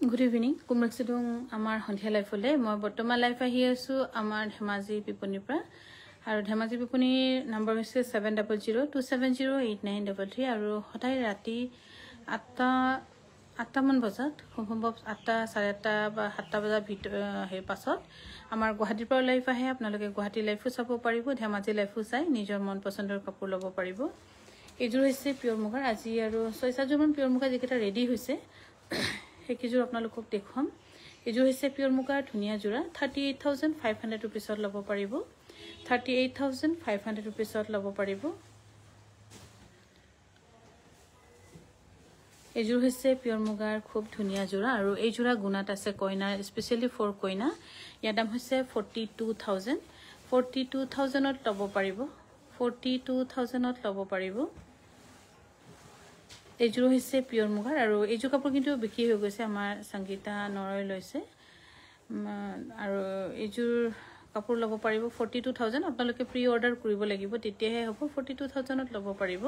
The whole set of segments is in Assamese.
Good evening. Kumraksidung amar honthia life ole moi bottoman life ahi asu amar Dhemaji Piponi pra aru Dhemaji Piponi number hoise 7002708933 aru hotai rati 8 man bajat সম্ভৱ 8 8:30 বা 7 বজা হে পাছত আমাৰ গুৱাহাটীৰ পৰা লাইভ আহে আপোনালোকে গুৱাহাটী লাইভো চাব পাৰিব ধেমাজি লাইভো চাই নিজৰ মন পছন্দৰ কাপোৰ ল'ব পাৰিব এজোৰ হৈছে পিয়ৰ মুগাৰ আজি আৰু 6-7 জোৰমান পিয়ৰ মুগা যেটা ৰেডি হৈছে হেকিজোৰ আপোনালোকক দেখুৱাম এজোৰ হৈছে পিয়ৰ মুগাৰ ধুনিয়া জোৰা 38500 रुपीसত ল'ব পাৰিব 38500 रुपीसত ল'ব পাৰিব এজোৰ হৈছে পিয়ৰ মুগাৰ খুব ধুনিয়া জোৰা আৰু এই জোৰা গুণাত আছে কইনা স্পেশালি ফৰ কইনা ইয়াৰ দাম হৈছে 42000 ত ল'ব পাৰিব 42000ত ল'ব পাৰিব এজোৰ হৈছে পিয়ৰ মুগাৰ আৰু এইজোৰ কাপোৰ কিন্তু বিক্ৰী হৈ গৈছে আমাৰ সংগীতা নৰয় লৈছে আৰু এইজোৰ কাপোৰ ল'ব পাৰিব 42000 আপোনালোকে প্ৰি অৰ্ডাৰ কৰিব লাগিব তেতিয়াহে হ'ব 42000ত ল'ব পাৰিব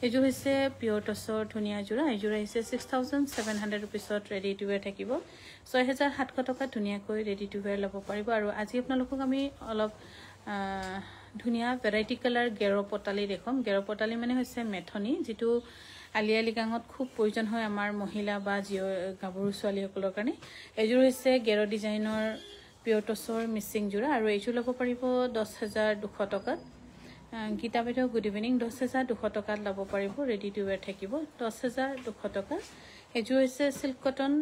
এজোৰ হৈছে পিয়ৰ টছৰ ধুনিয়া জোৰা এজোৰ হৈছে 6700 रुपीसত ৰেডি টু ওয়্যাৰ থাকিব 6700 টকা ধুনিয়াকৈ ৰেডি টু ওয়্যাৰ ল'ব পাৰিব আৰু আজি আপোনালোকক আমি অলপ ধুনিয়া ভেৰাইটি কালাৰ গেৰ পটালি দেখম গেৰ পটালি মানে হৈছে মেথনি যেটো আলিয়ালি গাঙত খুব প্ৰয়োজন হয় আমাৰ মহিলা বা গাভৰু ছোৱালীসকলৰ কাৰণে এজোৰ হৈছে গেৰ ডিজাইনৰ পিয়ৰ টছৰ মিক্সিং জোৰা আৰু এইজোৰ ল'ব পাৰিব 10200 টকাত গীতা বাইদেউ গুড ইভিনিং 10200 টকাত ল'ব পাৰিব ৰেডি টু ওয়্যাৰ থাকিব 10200 টকা এজোৰ হৈছে সিল্ক কটন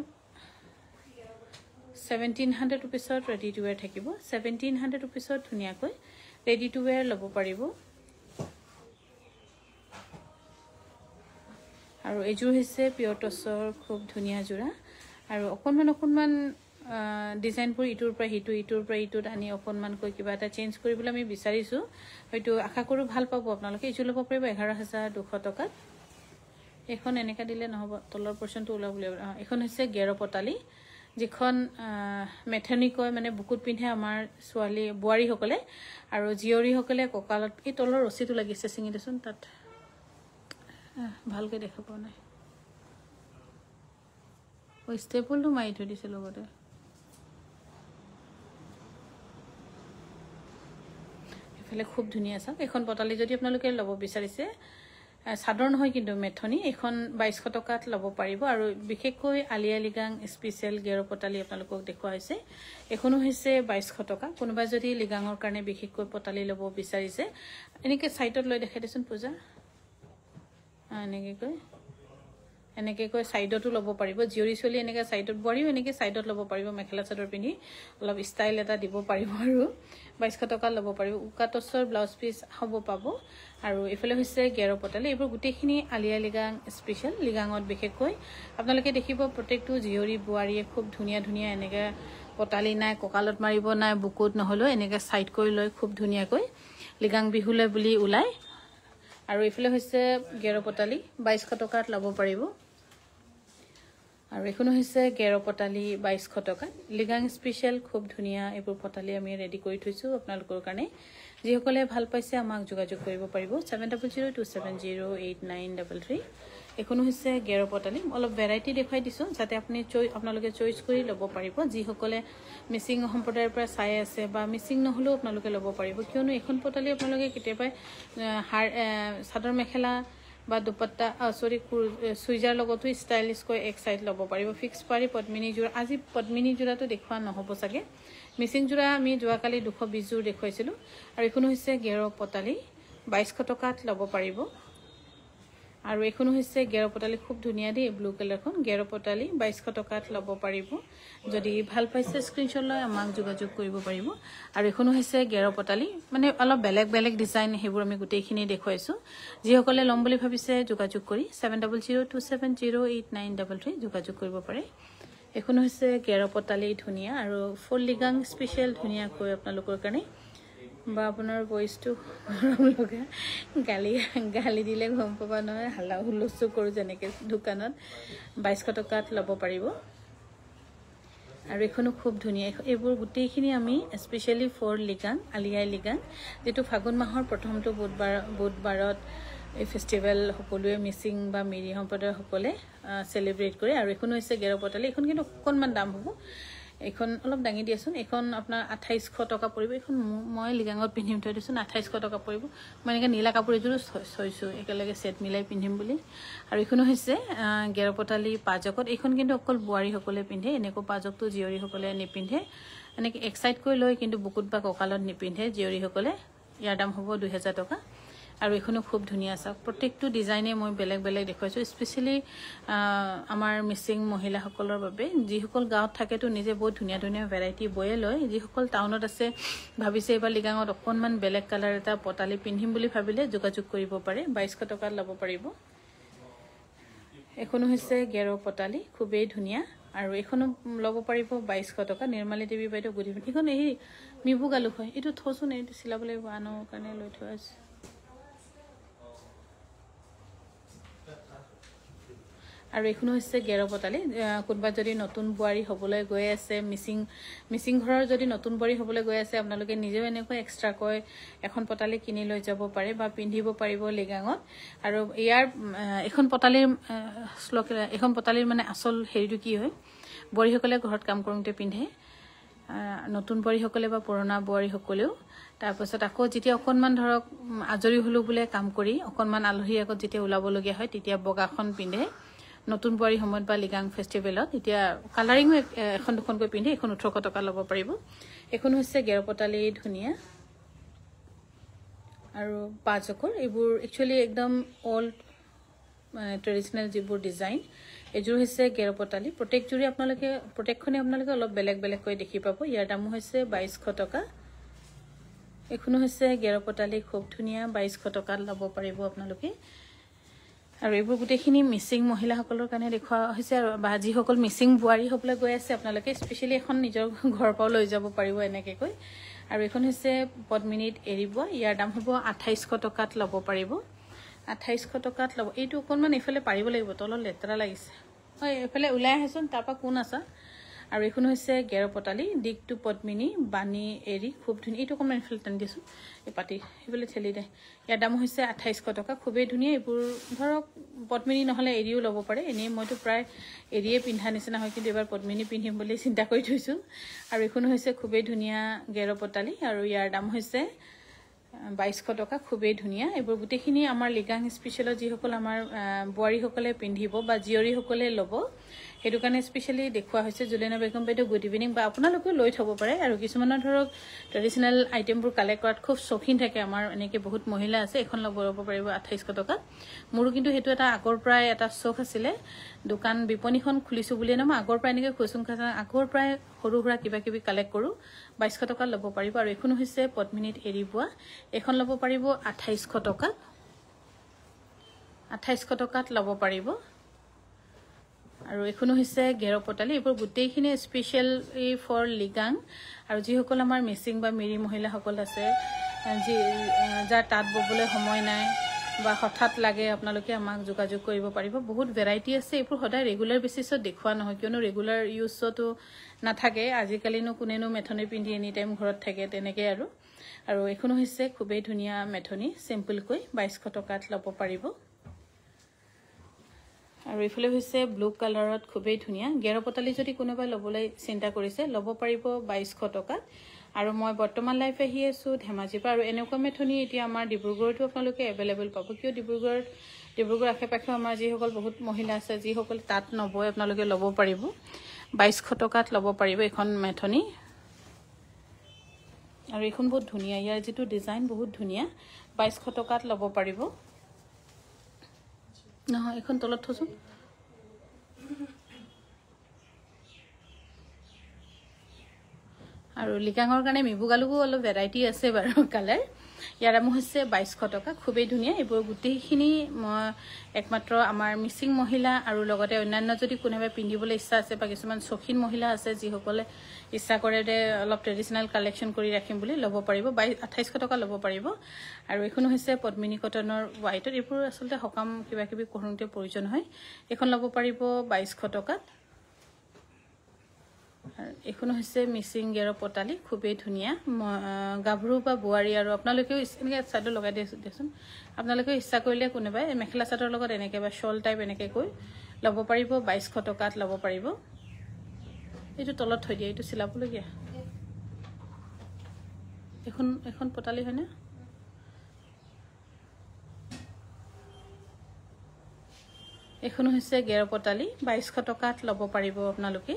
1700 रुपीसত ৰেডি টু ওয়্যাৰ থাকিব 1700 रुपीसত ধুনিয়াকৈ ৰেডি টু ওয়্যাৰ ল'ব পাৰিব আৰু এজোৰ হৈছে পিয়ৰ টছৰ খুব ধুনিয়া জোৰা আৰু অকনমান ডিজাইনবোৰ ইটোৰ পৰা ইটোত আনি অকনমানকৈ কিবা এটা চেঞ্জ কৰিবলৈ আমি বিচাৰিছো হয়তো আশা কৰো ভাল পাব আপোনালোকে এজোৰ ল'ব পাৰিব 11200 টকাত এখন এনেকা দিলে নহব তলৰ পৰ্চনটো ওলাবলৈ এখন হৈছে গেৰ পটালি যিখন মেথনি কয় মানে বুকুত পিন্ধে আমাৰ ছোৱালী বুৱাৰী সকলে আৰু জিয়ৰী সকলে ককালত এই তলৰ ৰছিটো লাগিছে সিঙি দেচোন তাত ভালকে দেখা পোৱা নাই ওই ষ্টেপলটো মাৰি থৈ দিছে লগতে এফালে খুব ধুনিয়া আছে এখন পটালি যদি আপোনালোকে ল'ব বিচাৰিছে সাধাৰণ হয় কিন্তু মেথনি এখন 2200 টকাত ল'ব পাৰিব আৰু বিশেষকৈ আলিয়ালি গাং স্পেশাল গেৰ পটালি আপোনালোকক দেখুৱা হৈছে এখনো হৈছে 2200 টকা কোনোবা যদি লিগাঙৰ কাৰণে বিশেষকৈ পটালি ল'ব বিচাৰিছে এনেকে সাইডত লৈ দেখাই দেচোন পূজা এনেকে কৈ সাইডতো ল'ব পাৰিব জিয়ৰী চলি এনেকে সাইডত বৰিও এনেকে সাইডত ল'ব পাৰিব মেখেলা চাদৰ পিন্ধি অলপ ষ্টাইল এটা দিব পাৰিব আৰু 2200 টকা ল'ব পাৰিব উকাটছৰ ব্লাউজ পিস হ'ব পাব আৰু এফালে হৈছে গেৰ পটালি এইবোৰ গুটেখিনি আলিয়া লিগাং স্পেশাল লিগাঙত বিশেষকৈ আপোনালোকে দেখিব প্ৰত্যেকটো জিয়ৰী বুৱাৰীয়ে খুব ধুনিয়া এনেকে পটালি নাই ককালত মাৰিব নাই বুকুত নহলো এনেকে সাইড কৰি লৈ খুব ধুনিয়াকৈ লিগাং বিহুলে বুলি উলাই আৰু এফালে হৈছে গেৰ পটালি 2200 টকাত ল'ব পাৰিব আৰু এখন হৈছে গেৰ পটালি 2200 টকা লিগাং স্পেশাল খুব ধুনিয়া এইবোৰ পটালি আমি ৰেডি কৰি থৈছো আপোনালোকৰ কাৰণে যিসকলে ভাল পাইছে আমাক যোগাযোগ কৰিব পাৰিব 7002708933 এখন হৈছে গেৰ পটালি অলপ ভেৰাইটি দেখাই দিছো যাতে আপোনালোকে চইচ কৰি ল'ব পাৰিব যিসকলে মিচিং সম্প্ৰদায়ৰ পৰা চাই আছে বা মিচিং নহলেও আপোনালোকে ল'ব পাৰিব কিয়নো এখন পটালি আপোনালোকে কেতিয়াবা চাদৰ মেখেলা বা দুপট্টা সুইজাৰ লগতো ষ্টাইলিশ কৈ এক সাইড ল'ব পাৰিব ফিক্স পাৰি পদ্মিনী জোৰা আজি পদ্মিনী জোৰাটো দেখুৱা নহব চাগে মিচিং জোৰা আমি যোৱাকালি 220 জোৰ দেখুৱাইছিলো আৰু এখন হৈছে গেৰ পটালি 2200 টকাত ল'ব পাৰিব আৰু এখন হৈছে গেৰ পটালি খুব ধুনিয়া দেই ব্লু কালাৰখন গেৰ পটালি 2200 টকাত ল'ব পাৰিব যদি ভাল পাইছে স্ক্ৰিনশ্বট লৈ আমাক যোগাযোগ কৰিব পাৰিব আৰু এখন হৈছে গেৰ পটালি মানে অলপ বেলেগ ডিজাইন হেবোৰ আমি গুটেইখিনি দেখুৱাইছো যিসকলে লম বুলি ভাবিছে যোগাযোগ কৰি 7002708933 যোগাযোগ কৰিব পাৰে এখন হৈছে গেৰ পটালি ধুনিয়া আৰু ফুল লিগাং স্পেশাল ধুনিয়া কৈ আপোনালোকৰ কাৰণে বা আপোনাৰ ভয়েসটো লগা গালি দিলে গম পাবা নহয় হালা হুলস্থুল কৰো যেনেকে দোকানত 2200 টকাত ল'ব পাৰিব আৰু এখনো খুব ধুনিয়া এইবোৰ গুটেইখিনি আমি স্পেশালি ফৰ লিগাং আলিয়াই লিগাং যেটো ফাগুন মাহৰ প্ৰথমটো বুধবাৰত এই ফেষ্টিভেল সকলোৱে মিচিং বা মিৰি সম্প্ৰদায়ৰ সকলে সেলিব্ৰেট কৰে আৰু এখন হৈছে গেৰ পতালি এখন কিন্তু অকণমান দাম হ'ব এখন অলপ দাঙি দিয়াচোন এখন আপোনাৰ 2800 টকা পৰিব এখন মই লিগাঙত পিন্ধিম থৈ দিছোঁ 2800 টকা পৰিব মই এনেকৈ নীলা কাপোৰ এযোৰ থৈছোঁ একেলগে সেট মিলাই পিন্ধিম বুলি আৰু এখনো হৈছে গেৰ পতালি পাজকত এখন কিন্তু অকল বোৱাৰীসকলে পিন্ধে এনেকৈ পাজকটো জীয়ৰীসকলে নিপিন্ধে এনেকৈ এক সাইড কৰি লৈ কিন্তু বুকুত বা কঁকালত নিপিন্ধে জীয়ৰীসকলে ইয়াৰ দাম হ'ব 2000 টকা আৰু এখনো খুব ধুনীয়া আছে প্ৰত্যেকটো ডিজাইনে মই বেলেগ বেলেগ দেখুৱাইছো স্পেশালি আমাৰ মিচিং মহিলাসকলৰ বাবে যিসকল গাঁৱত থাকে তো নিজে বহুত ধুনীয়া ধুনীয়া ভেৰাইটি বয়ে লয় যিসকল টাউনত আছে ভাবিছে এবাৰ লিগাঙত অকণমান বেলেগ কালাৰ এটা পতালি পিন্ধিম বুলি ভাবিলে যোগাযোগ কৰিব পাৰে 2200 টকাত ল'ব পাৰিব এখনো হৈছে গেৰ পতালি খুবেই ধুনীয়া আৰু এখনো ল'ব পাৰিব 2200 টকা নিৰ্মালী দেৱী বাইদেউ গুড ইভিনিং এখন এই মিবু গালু হয় এইটো থোচোন এইটো চিলাব লাগিব আনৰ কাৰণে লৈ থোৱা আছে আৰু এখনো হৈছে গেৰ পতালি কোনবা যদি নতুন বোৱাৰী হ'বলৈ গৈ আছে মিচিং ঘৰৰ যদি নতুন বোৱাৰী হ'বলৈ গৈ আছে আপোনালোকে নিজেও এনেকৈ এক্সট্ৰা কৈ এখন পতালি কিনি লৈ যাব পাৰে বা পিন্ধিব পাৰিব লিগাঙত আৰু ইয়াৰ এখন পতালিৰ মানে আসল হেৰিটো কি হয় বোৱাৰীসকলে ঘৰত কাম কৰোঁতে পিন্ধে নতুন বোৱাৰীসকলে বা পুৰণা বোৱাৰীসকলেও তাৰপিছত আকৌ যেতিয়া অকণমান ধৰক আজৰি হলো বোলে কাম কৰি অকণমান আলহী আগত যেতিয়া ওলাবলগীয়া হয় তেতিয়া বগাখন পিন্ধে নতুন বোৱাৰী সময়ত বা লিগাং ফেষ্টিভেলত এতিয়া কালাৰিঙো এখন দুখনকৈ পিন্ধে এখন 1800 টকা ল'ব পাৰিব এখন হৈছে গেৰ পতালি ধুনীয়া আৰু পাঁচকৰ এইবোৰ একচুয়ালি একদম অল্ড ট্ৰেডিশনেল যিবোৰ ডিজাইন এযোৰ হৈছে গেৰ পতালি প্ৰত্যেকযোৰে আপোনালোকে প্ৰত্যেকখনে আপোনালোকে অলপ বেলেগ বেলেগকৈ দেখি পাব ইয়াৰ দাম হৈছে 2200 টকা এখনো হৈছে গেৰ পতালি খুব ধুনীয়া 2200 টকাত ল'ব পাৰিব আপোনালোকে আৰু এইবোৰ গোটেইখিনি মিচিং মহিলাসকলৰ কাৰণে দেখুৱা হৈছে আৰু বা যিসকল মিচিং বোৱাৰী হ'বলৈ গৈ আছে আপোনালোকে স্পেশালি এখন নিজৰ ঘৰৰ পৰা লৈ যাব পাৰিব এনেকৈ কৈ আৰু এখন হৈছে পদ্মিনীত এৰিব ইয়াৰ দাম হ'ব 2800 টকাত ল'ব পাৰিব 2800 টকাত ল'ব এইটো অকণমান এফালে পাৰিব লাগিব তলত লেতেৰা লাগিছে হয় এফালে ওলাই আহচোন তাৰপৰা কোন আছা আৰু এখন হৈছে গেৰ পতালি দিকটো পদ্মিনী বাণী এৰি খুব ধুনীয়া এইটো অকণমান এফালে টানি দিছোঁ এই পাতি সেইফালে ঠেলি দে ইয়াৰ দাম হৈছে 2800 টকা খুবেই ধুনীয়া এইবোৰ ধৰক পদ্মিনী নহ'লে এৰিও ল'ব পাৰে এনেই মইতো প্ৰায় এৰিয়ে পিন্ধা নিচিনা হয় কিন্তু এবাৰ পদ্মিনী পিন্ধিম বুলি চিন্তা কৰি থৈছোঁ আৰু এখন হৈছে খুবেই ধুনীয়া গেৰ পতালি আৰু ইয়াৰ দাম হৈছে 2200 টকা খুবেই ধুনীয়া এইবোৰ গোটেইখিনি আমাৰ লিগাং স্পেশালত যিসকল আমাৰ বোৱাৰীসকলে পিন্ধিব বা জীয়ৰীসকলে ল'ব সেইটো কাৰণে স্পেশালি দেখুৱা হৈছে জুলেনা বেগম বাইদেউ গুড ইভিনিং বা আপোনালোকেও লৈ থ'ব পাৰে আৰু কিছুমানৰ ধৰক ট্ৰেডিশনেল আইটেমবোৰ কালেক্ট কৰাত খুব চখিন থাকে আমাৰ এনেকৈ বহুত মহিলা আছে এখন ল'ব পাৰিব 2800 টকা মোৰো কিন্তু সেইটো এটা আগৰ পৰাই এটা চখ আছিলে দোকান বিপণীখন খুলিছোঁ বুলিয়ে ন মই আগৰ পৰাই এনেকৈ খুচুং খাচা আগৰ পৰাই সৰু সুৰা কিবা কিবি কালেক্ট কৰোঁ 2200 টকা ল'ব পাৰিব আৰু এখন হৈছে পদ্মিনীত এৰি বোৱা এখন ল'ব পাৰিব 2800 টকাত 2800 টকাত ল'ব পাৰিব আৰু এখনো হৈছে গেৰ পতালি এইবোৰ গোটেইখিনি স্পেশাল ফৰ লিগাং আৰু যিসকল আমাৰ মিচিং বা মিৰি মহিলাসকল আছে যি যাৰ তাঁত ববলৈ সময় নাই বা হঠাৎ লাগে আপোনালোকে আমাক যোগাযোগ কৰিব পাৰিব বহুত ভেৰাইটি আছে এইবোৰ সদায় ৰেগুলাৰ বেচিছত দেখুৱা নহয় কিয়নো ৰেগুলাৰ ইউজতো নাথাকে আজিকালিনো কোনেনো মেথনি পিন্ধি এনি টাইম ঘৰত থাকে তেনেকৈ আৰু এখনো হৈছে খুবেই ধুনীয়া মেথনি চিম্পলকৈ 2200 টকাত ল'ব পাৰিব আৰু এইফালে হৈছে ব্লু কালাৰত খুবেই ধুনীয়া গেৰ পতালি যদি কোনোবাই ল'বলৈ চিন্তা কৰিছে ল'ব পাৰিব 2200 টকাত আৰু মই বৰ্তমান লাইফ আহি আছোঁ ধেমাজিৰ পৰা আৰু এনেকুৱা মেথনি এতিয়া আমাৰ ডিব্ৰুগড়তো আপোনালোকে এভেইলেবল পাব কিয় ডিব্ৰুগড় আশে পাশে আমাৰ যিসকল বহুত মহিলা আছে যিসকল তাত নবয় আপোনালোকে ল'ব পাৰিব 2200 টকাত ল'ব পাৰিব এখন মেথনি আৰু এখন বহুত ধুনীয়া ইয়াৰ যিটো ডিজাইন বহুত ধুনীয়া 2200 টকাত ল'ব পাৰিব নহয় এখন তলত থৈছোঁ আৰু লিগাঙৰ কাৰণে মিবুগালুকো অলপ ভেৰাইটি আছে বাৰু কালাৰ ইয়াৰ দাম হৈছে 2200 টকা খুবেই ধুনীয়া এইবোৰ গোটেইখিনি মই একমাত্ৰ আমাৰ মিচিং মহিলা আৰু লগতে অন্যান্য যদি কোনোবাই পিন্ধিবলৈ ইচ্ছা আছে বা কিছুমান চখিন মহিলা আছে যিসকলে ইচ্ছা কৰে যে অলপ ট্ৰেডিশনেল কালেকশ্যন কৰি ৰাখিম বুলি ল'ব পাৰিব 2800 টকা ল'ব পাৰিব আৰু এখন হৈছে পদ্মিনী কটনৰ হোৱাইটৰ এইবোৰ আচলতে সকাম কিবা কিবি কৰোঁতে প্ৰয়োজন হয় এখন ল'ব পাৰিব 2200 টকাত এখনো হৈছে মিচিং গেৰৰ পতালি খুবেই ধুনীয়া গাভৰু বা বোৱাৰী আৰু আপোনালোকেও এনেকৈ চাদৰ লগাই দিয়কচোন আপোনালোকেও ইচ্ছা কৰিলে কোনোবাই মেখেলা চাদৰ লগত এনেকৈ বা শ্বল টাইপ এনেকৈ কৈ ল'ব পাৰিব 2200 টকাত ল'ব পাৰিব এইটো তলত থৈ দিয়া এইটো চিলাবলগীয়া এখন পতালি হয়নে এখনো হৈছে গেৰৰ পতালি 2200 টকাত ল'ব পাৰিব আপোনালোকে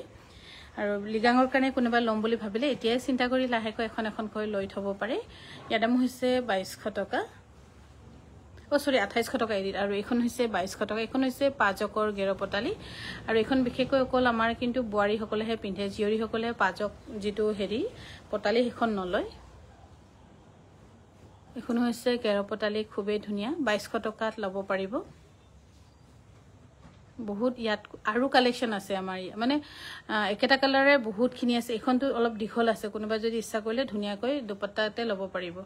আৰু লিগাঙৰ কাৰণে কোনোবা ল'ম বুলি ভাবিলে এতিয়াই চিন্তা কৰি লাহেকৈ এখনকৈ লৈ থব পাৰে ইয়াৰ দাম হৈছে 2200 টকা সৰি 2800 টকা এৰি আৰু এখন হৈছে 2200 টকা এখন হৈছে পাজকৰ গেৰৰ পতালি আৰু এখন বিশেষকৈ অকল আমাৰ কিন্তু বোৱাৰী সকলেহে পিন্ধে জিয়ৰী সকলে পাজক যেটো হেৰি পতালি এখন নলয় এখন হৈছে গেৰৰ পতালি খুবেই ধুনীয়া 2200 টকাত ল'ব পাৰিব বহুত ইয়াত আৰু কালেকশন আছে আমাৰ মানে একেটা কালাৰে বহুত খিনি আছে এখনটো অলপ দীঘল আছে কোনোবা যদি ইচ্ছা কৰিলে ধুনীয়াকৈ দুপট্টাতে ল'ব পাৰিব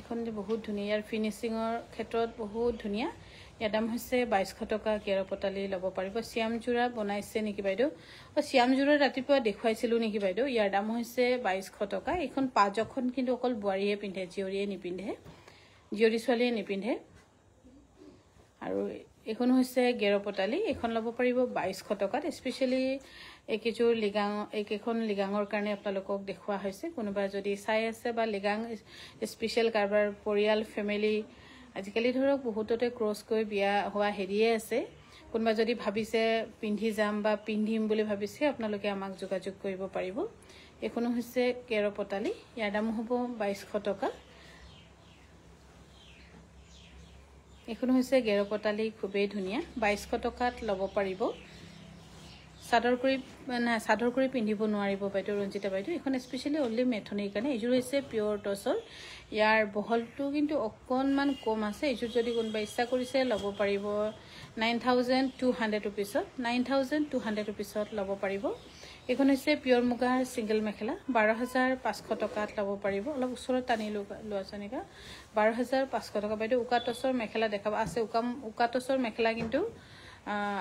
এখন যে বহুত ধুনীয়া ইয়াৰ ফিনিশিংৰ ক্ষেত্ৰত বহুত ধুনীয়া ইয়াৰ দাম হৈছে 2200 টকা গেৰৰ পতালি ল'ব পাৰিব শ্যামজোৰা বনাইছে নেকি বাইদেউ শ্যামজোৰা ৰাতিপুৱা দেখুৱাইছিলো নেকি বাইদেউ ইয়াৰ দাম হৈছে 2200 টকা এখন পাজখন কিন্তু অকল বোৱাৰীয়ে পিন্ধে জিয়ৰীয়ে নিপিন্ধে জিয়ৰী ছোৱালীয়ে নিপিন্ধে আৰু এখন হৈছে গেৰৰ পতালি এখন ল'ব পাৰিব 2200 টকাত স্পেশালি একেজোৰ লিগাং একেখন লিগাঙৰ কাৰণে আপোনালোকক দেখুৱা হৈছে কোনোবা যদি চাই আছে বা লিগাং স্পেশাল কাৰবাৰ পৰিয়াল ফ্যামিলি আজিকালি ধৰক বহুততে ক্ৰছ কৰি বিয়া হোৱা হেৰিয়ে আছে কোনোবা যদি ভাবিছে পিন্ধি যাম বা পিন্ধিম বুলি ভাবিছে আপোনালোকে আমাক যোগাযোগ কৰিব পাৰিব এখনো হৈছে গেৰৰ পতালি ইয়াৰ দাম হ'ব 2200 টকা এখন হৈছে গেৰৰ পতালি খুবেই ধুনীয়া 2200 টকাত ল'ব পাৰিব সাদৰ কৰি পিন্ধিব নোৱাৰিব বাইদেউ ৰঞ্জিতা বাইদেউ এখন স্পেশালি অনলি মেথনিৰ কাৰণে এইযোৰ হৈছে পিওৰ টছৰ ইয়াৰ বহলটো কিন্তু অকনমান কম আছে এইযোৰ যদি কোনোবা ইচ্ছা কৰিছে ল'ব পাৰিব 9200 rupeesত 9200 rupeesত ল'ব পাৰিব এখন হৈছে পিওৰ মুগাৰ সিঙ্গেল মেখেলা 12500 টকাত ল'ব পাৰিব অলপ ওচৰত টানি লোৱা জানিকা 12500 টকা বাইদেউ উকা টছৰ মেখেলা দেখাব আছে উকা টছৰ মেখেলা কিন্তু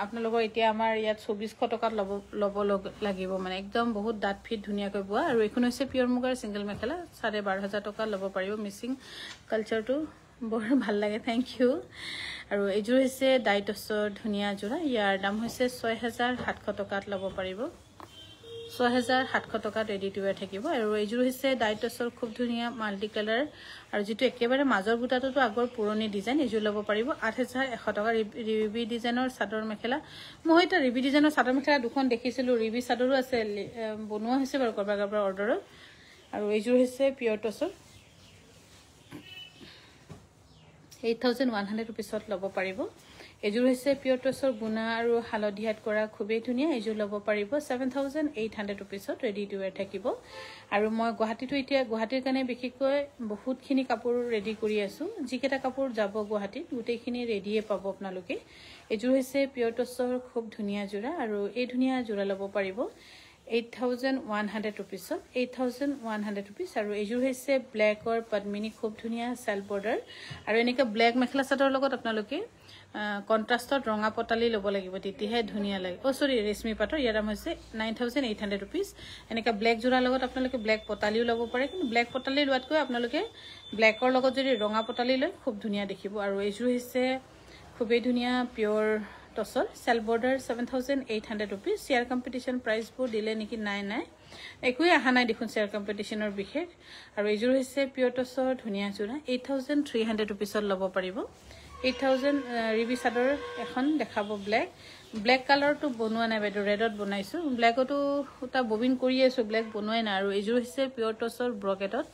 আপোনালোকৰ এতিয়া আমাৰ ইয়াত 2400 টকাত ল'ব লাগিব মানে একদম বহুত দাঁত ফিট ধুনীয়াকৈ বোৱা আৰু এখন হৈছে পিওৰ মুগাৰ সিঙ্গেল মেখেলা 12500 টকা ল'ব পাৰিব মিচিং কালচাৰটো বৰ ভাল লাগে থ্যাংক ইউ আৰু এইযোৰ হৈছে ডাইটছৰ ধুনীয়া জোৰা ইয়াৰ দাম হৈছে 6700 টকাত ল'ব পাৰিব 6700 টকা ৰেডি টু ওয়্যাৰ থাকিব আৰু এইযোৰ হৈছে ডাইটছৰ খুব ধুনীয়া মাল্টি কালাৰ আৰু যেটো একেবাৰে মাজৰ বুটাটো আগৰ পুৰণি ডিজাইন এইযোৰ ল'ব পাৰিব 8100 টকা ৰিবি ডিজাইনৰ চাদৰ মেখেলা মই এটা ৰিবি ডিজাইনৰ চাদৰ মেখেলা দুখন দেখিছিলো ৰিবি চাদৰো আছে বনোৱা হৈছে বাৰু কৰবাৰ অৰ্ডাৰত আৰু এইযোৰ হৈছে পিওৰ টছৰ 8100 rupeesত ল'ব পাৰিব এযোৰ হৈছে পিওৰ টছৰ গুণা আৰু হালধিয়াত কৰা খুবেই ধুনীয়া এযোৰ ল'ব পাৰিব 7800 rupeesত ৰেডি টু ওয়্যাৰ থাকিব আৰু মই গুৱাহাটীৰ কাৰণে বিশেষকৈ বহুতখিনি কাপোৰ ৰেডি কৰি আছো যিকেটা কাপোৰ যাব গুৱাহাটীত গোটেইখিনি ৰেডিয়ে পাব আপোনালোকে এযোৰ হৈছে পিওৰ টছৰ খুব ধুনীয়া জোৰা আৰু এই ধুনীয়া জোৰা ল'ব পাৰিব 8100 rupeesত 8100 rupees আৰু এযোৰ হৈছে ব্ল্যাকৰ পদ্মিনী খুব ধুনীয়া সেল বৰ্ডাৰ আৰু এনেকা ব্ল্যাক মেখেলা চাদৰ লগত আপোনালোকে কন্ট্ৰাষ্টত ৰঙা পতালি ল'ব লাগিব তেতিয়াহে ধুনীয়া লাগে সৰি ৰেশমি পাটৰ ইয়াৰ দাম হৈছে 9800 rupees এনেকা ব্ল্যাক জোৰা লগত আপোনালোকে ব্ল্যাক পতালিও ল'ব পাৰে কিন্তু ব্ল্যাক পতালি লোৱাতকৈ আপোনালোকে ব্ল্যাকৰ লগত যদি ৰঙা পতালি লয় খুব ধুনীয়া দেখিব আৰু এইযোৰ হৈছে খুবেই ধুনীয়া পিওৰ টছৰ সেল border 7800 rupees share competition price বোৰ দিলে নেকি নাই একোই আহা নাই দেখুন শেয়াৰ কম্পিটিশনৰ বিশেষ আৰু এইযোৰ হৈছে পিওৰ টছৰ ধুনীয়া জোৰা 8300 rupeesত ল'ব পাৰিব 8000 ৰিবি চাদৰ এখন দেখাব ব্ল্যাক কালাৰটো বনোৱা নাই বাইদেউ ৰেডত বনাইছো ব্ল্যাকটো উটা ববিন কৰি আছো ব্ল্যাক বনোৱাই না আৰু এইযোৰ হৈছে পিওৰ টছৰ ব্ৰকেটত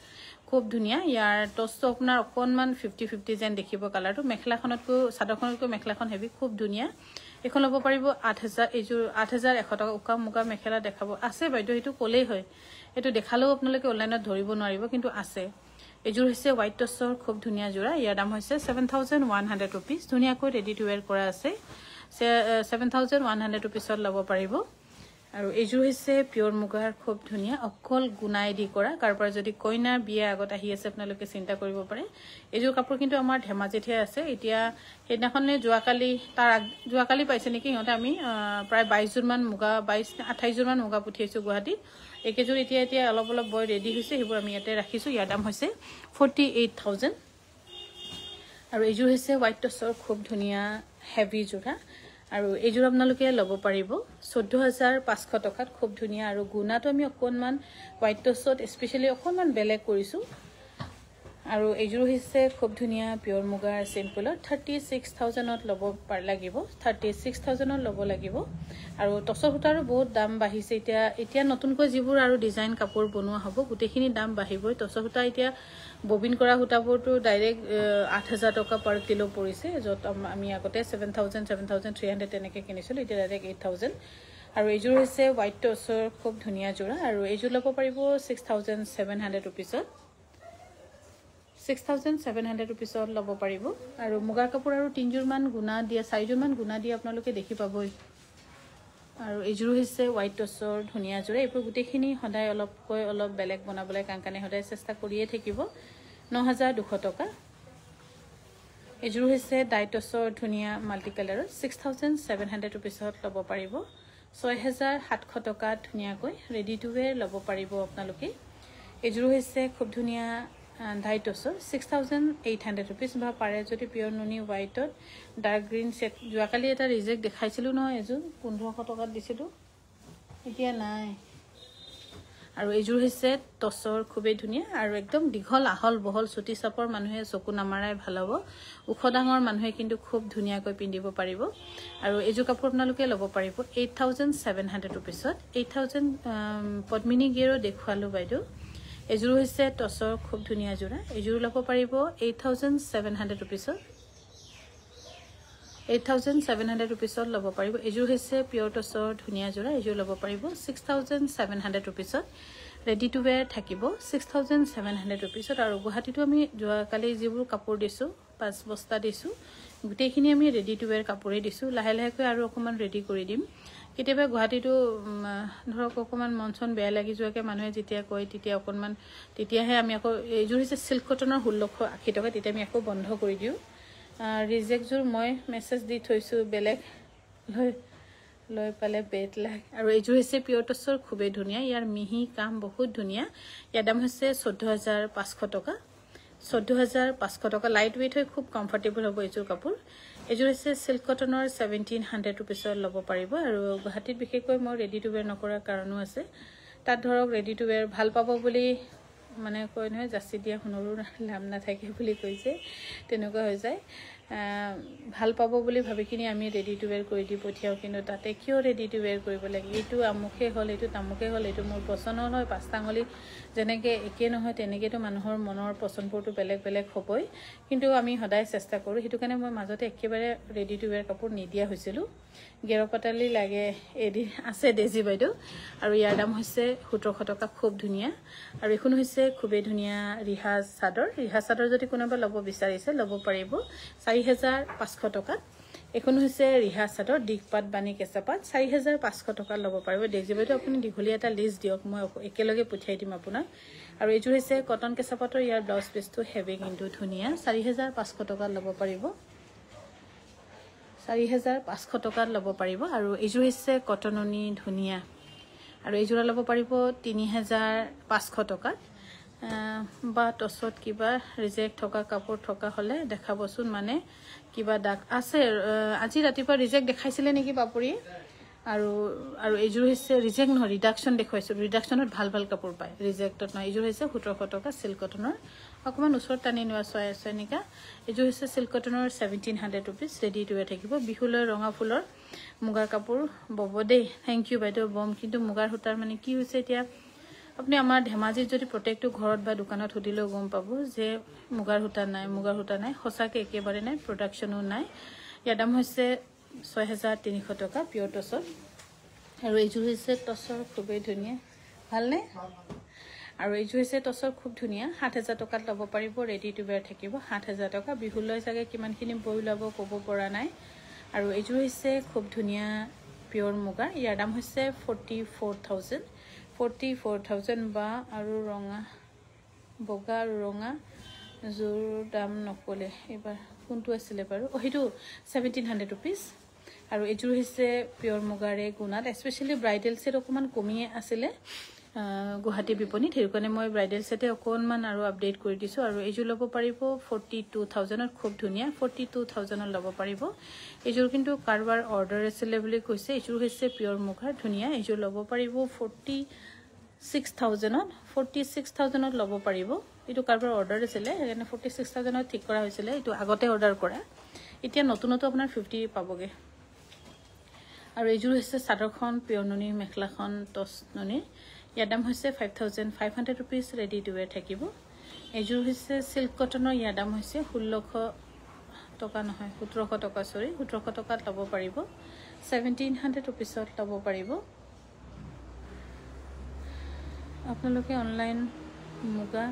খুব ধুনীয়া ইয়াৰ টছটো আপোনাৰ অকনমান 50-50 যেন দেখিব কালাৰটো মেখেলাখনতকৈ চাদৰখনতকৈ মেখেলাখন হেভি খুব ধুনীয়া এখন ল'ব পাৰিব 8000 এইযোৰ 8100 টকা উকা মুগা মেখেলা দেখাব আছে বাইদেউ এটো কলেই হয় এটো দেখালেও আপোনালোকে অনলাইনত ধৰিব নোৱাৰিব কিন্তু আছে এযোৰ হৈছে হোৱাইট টছৰ খুব ধুনীয়া জোৰা ইয়াৰ দাম হৈছে 7100 rupees ধুনীয়াকৈ ৰেডি টু ওয়্যাৰ কৰা আছে 7100 rupeesত ল'ব পাৰিব আৰু এইযোৰ হৈছে পিয়ৰ মুগাৰ খুব ধুনীয়া অকল গুণাই দি কৰা কাৰোবাৰ যদি কইনাৰ বিয়া আগত আহি আছে আপোনালোকে চিন্তা কৰিব পাৰে এইযোৰ কাপোৰ কিন্তু আমাৰ ধেমাজিতহে আছে এতিয়া সেইদিনাখনে যোৱাকালি পাইছে নেকি সিহঁতে আমি প্ৰায় 22 জোৰ মান মুগা 28 জোৰ মান মুগা পঠিয়াইছো গুৱাহাটীত একেযোৰ এতিয়া অলপ বয় ৰেডি হৈছে সেইবোৰ আমি ইয়াতে ৰাখিছো ইয়াৰ দাম হৈছে 48000 আৰু এইযোৰ হৈছে হোৱাইট টছৰ খুব ধুনীয়া হেভি যোৰা আৰু এইযোৰ আপোনালোকে ল'ব পাৰিব 14500 টকাত খুব ধুনীয়া আৰু গুণাটো আমি অকণমান হোৱাইট টছত স্পেশালি অকণমান বেলেগ কৰিছো আৰু এইযোৰ হৈছে খুব ধুনীয়া পিয়ৰ মুগাৰ সিম্পলত 36000ত ল'ব লাগিব 36000ত ল'ব লাগিব আৰু টছৰ সূতাৰো বহুত দাম বাঢ়িছে এতিয়া নতুনকৈ যিবোৰ আৰু ডিজাইন কাপোৰ বনোৱা হ'ব গোটেইখিনি দাম বাঢ়িবই টছৰ সূতা এতিয়া ববিন কৰা সূতাবোৰটো ডাইৰেক্ট 8000 টকা পাৰ কিলো পৰিছে যত আমি আগতে 7300 তেনেকৈ কিনিছিলো এতিয়া ডাইৰেক্ট 8000 আৰু এইযোৰ হৈছে হোৱাইট টছৰ খুব ধুনীয়া যোৰা আৰু এইযোৰ ল'ব পাৰিব 6700 ৰুপিছত 6700 ৰুপিছত ল'ব পাৰিব আৰু মুগাৰ কাপোৰ আৰু 3 জোৰ মান গুণা দিয়া 4 জোৰ মান গুণা দিয়া আপোনালোকে দেখি পাবই আৰু এইযোৰ হৈছে হোৱাইট টছৰ ধুনীয়া যোৰা এইবোৰ গোটেইখিনি সদায় অলপ বেলেগ বনাবলৈ কাংকানে সদায় চেষ্টা কৰিয়ে থাকিব 9200 টকা এইযোৰ হৈছে ডাই টছৰ ধুনীয়া মাল্টি কালাৰৰ 6700 ৰুপিছত ল'ব পাৰিব 6700 টকা ধুনীয়াকৈ ৰেডি টু ওয়্যাৰ ল'ব পাৰিব আপোনালোকে এইযোৰ হৈছে খুব ধুনীয়া ডাই টছৰ 6800 ৰুপিছ বা পাৰে যদি পিয়ৰ নুনি হোৱাইটত ডাৰ্ক গ্ৰীন সেট যোৱাকালি এটা ৰিজেক্ট দেখাইছিলো নহয় এযোৰ 1500 টকাত দিছিলো এতিয়া নাই আৰু এইযোৰ হৈছে টছৰ খুবেই ধুনীয়া আৰু একদম দীঘল আহল বহল চুটি চাপৰ মানুহে চকু নামাৰাই ভাল হ'ব ওখ ডাঙৰ মানুহে কিন্তু খুব ধুনীয়াকৈ পিন্ধিব পাৰিব আৰু এইযোৰ কাপোৰ আপোনালোকে ল'ব পাৰিব 8700 ৰুপিছত 8000 পদ্মিনী গিয়েৰো দেখুৱালো বাইদেউ এইযোৰ হৈছে টছৰ খুব ধুনীয়া যোৰা এইযোৰ ল'ব পাৰিব 8700 ৰুপিছত 8700 ৰুপিছত ল'ব পাৰিব এইযোৰ হৈছে পিয়ৰ টছৰ ধুনীয়া যোৰা এইযোৰ ল'ব পাৰিব 6700 ৰুপিছত ৰেডি টু ওয়্যাৰ থাকিব 6700 ৰুপিছত আৰু গুৱাহাটীটো আমি যোৱাকালি যিবোৰ কাপোৰ দিছো 5 বস্তা দিছো গোটেইখিনি আমি ৰেডি টু ওয়্যাৰ কাপোৰে দিছো লাহে আৰু অকমান ৰেডি কৰি দিম কেতিয়াবা গুৱাহাটীটো ধৰক অকমান মনচন বেয়া লাগি যোৱাকে মানুহে যেতিয়া কয় তেতিয়া অকমান তেতিয়াহে আমি আকৌ এইযোৰ হৈছে সিল্ক কটনৰ 1680 টকা তেতিয়া আমি আকৌ বন্ধ কৰি দিও ৰিজেক্ট জোৰ মই মেছেজ দি থৈছো বেলেগ লৈ পালে বেট লাগ আৰু এইযোৰ হৈছে পিয়ৰ টছৰ খুবেই ধুনীয়া ইয়াৰ মিহি কাম বহুত ধুনীয়া ইয়াৰ দাম হৈছে 14500 টকা 14500 টকা লাইট ওয়েট হৈ খুব কমফৰ্টেবল হ'ব এইযোৰ কাপোৰ এইযোৰ হৈছে সিল্ক কটনৰ 1700 ৰুপিছত ল'ব পাৰিব আৰু গুৱাহাটীত বিশেষকৈ মই ৰেডি টু ওয়্যাৰ নকৰাৰ কাৰণো আছে তাত ধৰক ৰেডি টু ওয়্যাৰ ভাল পাব বুলি মানে কয় নহয় জাচি দিয়া শুনৰো লাভ নাথাকে বুলি কৈছে তেনেকুৱা হৈ যায় ভাল পাব বুলি ভাবিকিনি আমি ৰেডি টু ওয়্যাৰ কৰি দি পঠিয়াও কিন্তু তাতে কিয় ৰেডি টু ওয়্যাৰ কৰিব লাগে এইটো আমুকে হ'ল এইটো তামুকে হ'ল এইটো মোৰ পছন্দ নহয় পাঁচটাঙলি যেনেকৈ একে নহয় তেনেকৈতো মানুহৰ মনৰ পছন্দবোৰটো বেলেগ হ'বই কিন্তু আমি সদায় চেষ্টা কৰোঁ সেইটো কাৰণে মই মাজতে একেবাৰে ৰেডি টু ওয়্যাৰ কাপোৰ নিদিয়া হৈছিলোঁ গেৰপাতালি লাগে এদিন আছে দেজি বাইদেউ আৰু ইয়াৰ দাম হৈছে 1700 টকা খুব ধুনীয়া আৰু এখন হৈছে খুবেই ধুনীয়া ৰিহা চাদৰ যদি কোনোবা ল'ব বিচাৰিছে ল'ব পাৰিব 4500 টকা এখন হৈছে ৰিহা চাদৰ দিগপাত বানি কেঁচাপাত 4500 টকা ল'ব পাৰিব দেজি বাইদেউ আপুনি দীঘলীয়া এটা লিষ্ট দিয়ক মই একেলগে পঠিয়াই দিম আপোনাক আৰু এইযোৰ হৈছে কটন কেঁচাপাতৰ ইয়াৰ ব্লাউজ পিছটো হেভি কিন্তু ধুনীয়া 4500 টকা ল'ব পাৰিব 4500 টকাত ল'ব পাৰিব আৰু এইযোৰ হৈছে কটননি ধুনীয়া আৰু এইযোৰ ল'ব পাৰিব 3500 টকাত বা টছত কিবা ৰিজেক্ট থকা কাপোৰ থকা হলে দেখাবচোন মানে কিবা দাগ আছে আজি ৰাতিপুৱা ৰিজেক্ট দেখাইছিলে নেকি বাপুৰি আৰু এইযোৰ হৈছে ৰিজেক্ট নহয় ৰিডাকশন দেখুৱাইছো ৰিডাকশনত ভাল কাপোৰ পায় ৰিজেক্টত নহয় এইযোৰ হৈছে 1700 টকা সিল্ক কটনৰ অকমান ওচৰত টানি নোৱা ছয় আছে নিকা এইযোৰ হৈছে সিল্ক কটনৰ 1700 ৰুপিছ ৰেডি টু ওয়্যাৰ থাকিব বিহুলৈ ৰঙা ফুলৰ মুগাৰ কাপোৰ বব দেই থ্যাংক ইউ বাইদেউ বম কিন্তু মুগাৰ সূতাৰ মানে কি হৈছে এতিয়া আপুনি আমাৰ ধেমাজিত যদি প্ৰত্যেকটো ঘৰত বা দোকানত হুদিলেও গম পাব যে মুগাৰ সূতা নাই সঁচাকে একেবাৰে নাই প্ৰডাকশনো নাই ইয়াৰ দাম হৈছে 6300 টকা পিয়ৰ টছত আৰু এইযোৰ হৈছে টছৰ খুবেই ধুনীয়া ভালনে আৰু এইযোৰ হৈছে টছৰ খুব ধুনীয়া 7000 টকাত ল'ব পাৰিব ৰেডি টু ওয়্যাৰ থাকিব 7000 টকা বিহুলৈ চাগে কিমানখিনি বই ল'ব ক'ব পৰা নাই আৰু এইযোৰ হৈছে খুব ধুনীয়া পিয়ৰ মুগাৰ ইয়াৰ দাম হৈছে 44,000 বা আৰু ৰঙা বগা আৰু ৰঙা যোৰ দাম নকলে এবাৰ কোনটো আছিলে বাৰু সেইটো 1700 rupees আৰু এযোৰ হৈছে পিয়ৰ মুগাৰে গুণাত স্পেশালি ব্ৰাইডাল সেট অকমান কমিয়ে আছিলে গুৱাহাটী বিপণীত হেৰুকনে মই ব্ৰাইডাল সেটে অকনমান আৰু আপডেট কৰি দিছো আৰু এযোৰ ল'ব পাৰিব 42,000 খুব ধুনিয়া 42,000 ল'ব পাৰিব এযোৰ কিন্তু কাৰবাৰ অৰ্ডাৰ আছিলে বুলি কৈছে এযোৰ হৈছে পিয়ৰ মুগাৰ ধুনিয়া এযোৰ ল'ব পাৰিব 46,000 ল'ব পাৰিব এটো কাৰবাৰ অৰ্ডাৰ আছিলে এনে 46,000 ঠিক কৰা হৈছিলে এটো আগতে অৰ্ডাৰ কৰা এতিয়া নতুনটো আপোনাৰ 50 পাবগে আৰু এযোৰ হৈছে সাদৰখন পিয়ননি মেখলাখন টসননি ইয়াৰ দাম হৈছে 5,500 rupees ৰেডি টু ওয়্যাৰ থাকিব এযোৰ হৈছে সিল্ক কটনৰ ইয়াৰ দাম হৈছে 1600 টকা নহয় 1700 টকা সৰি 1700 টকাত ল'ব পাৰিব 1700 rupeesত ল'ব পাৰিব আপোনালোকে অনলাইন মুগা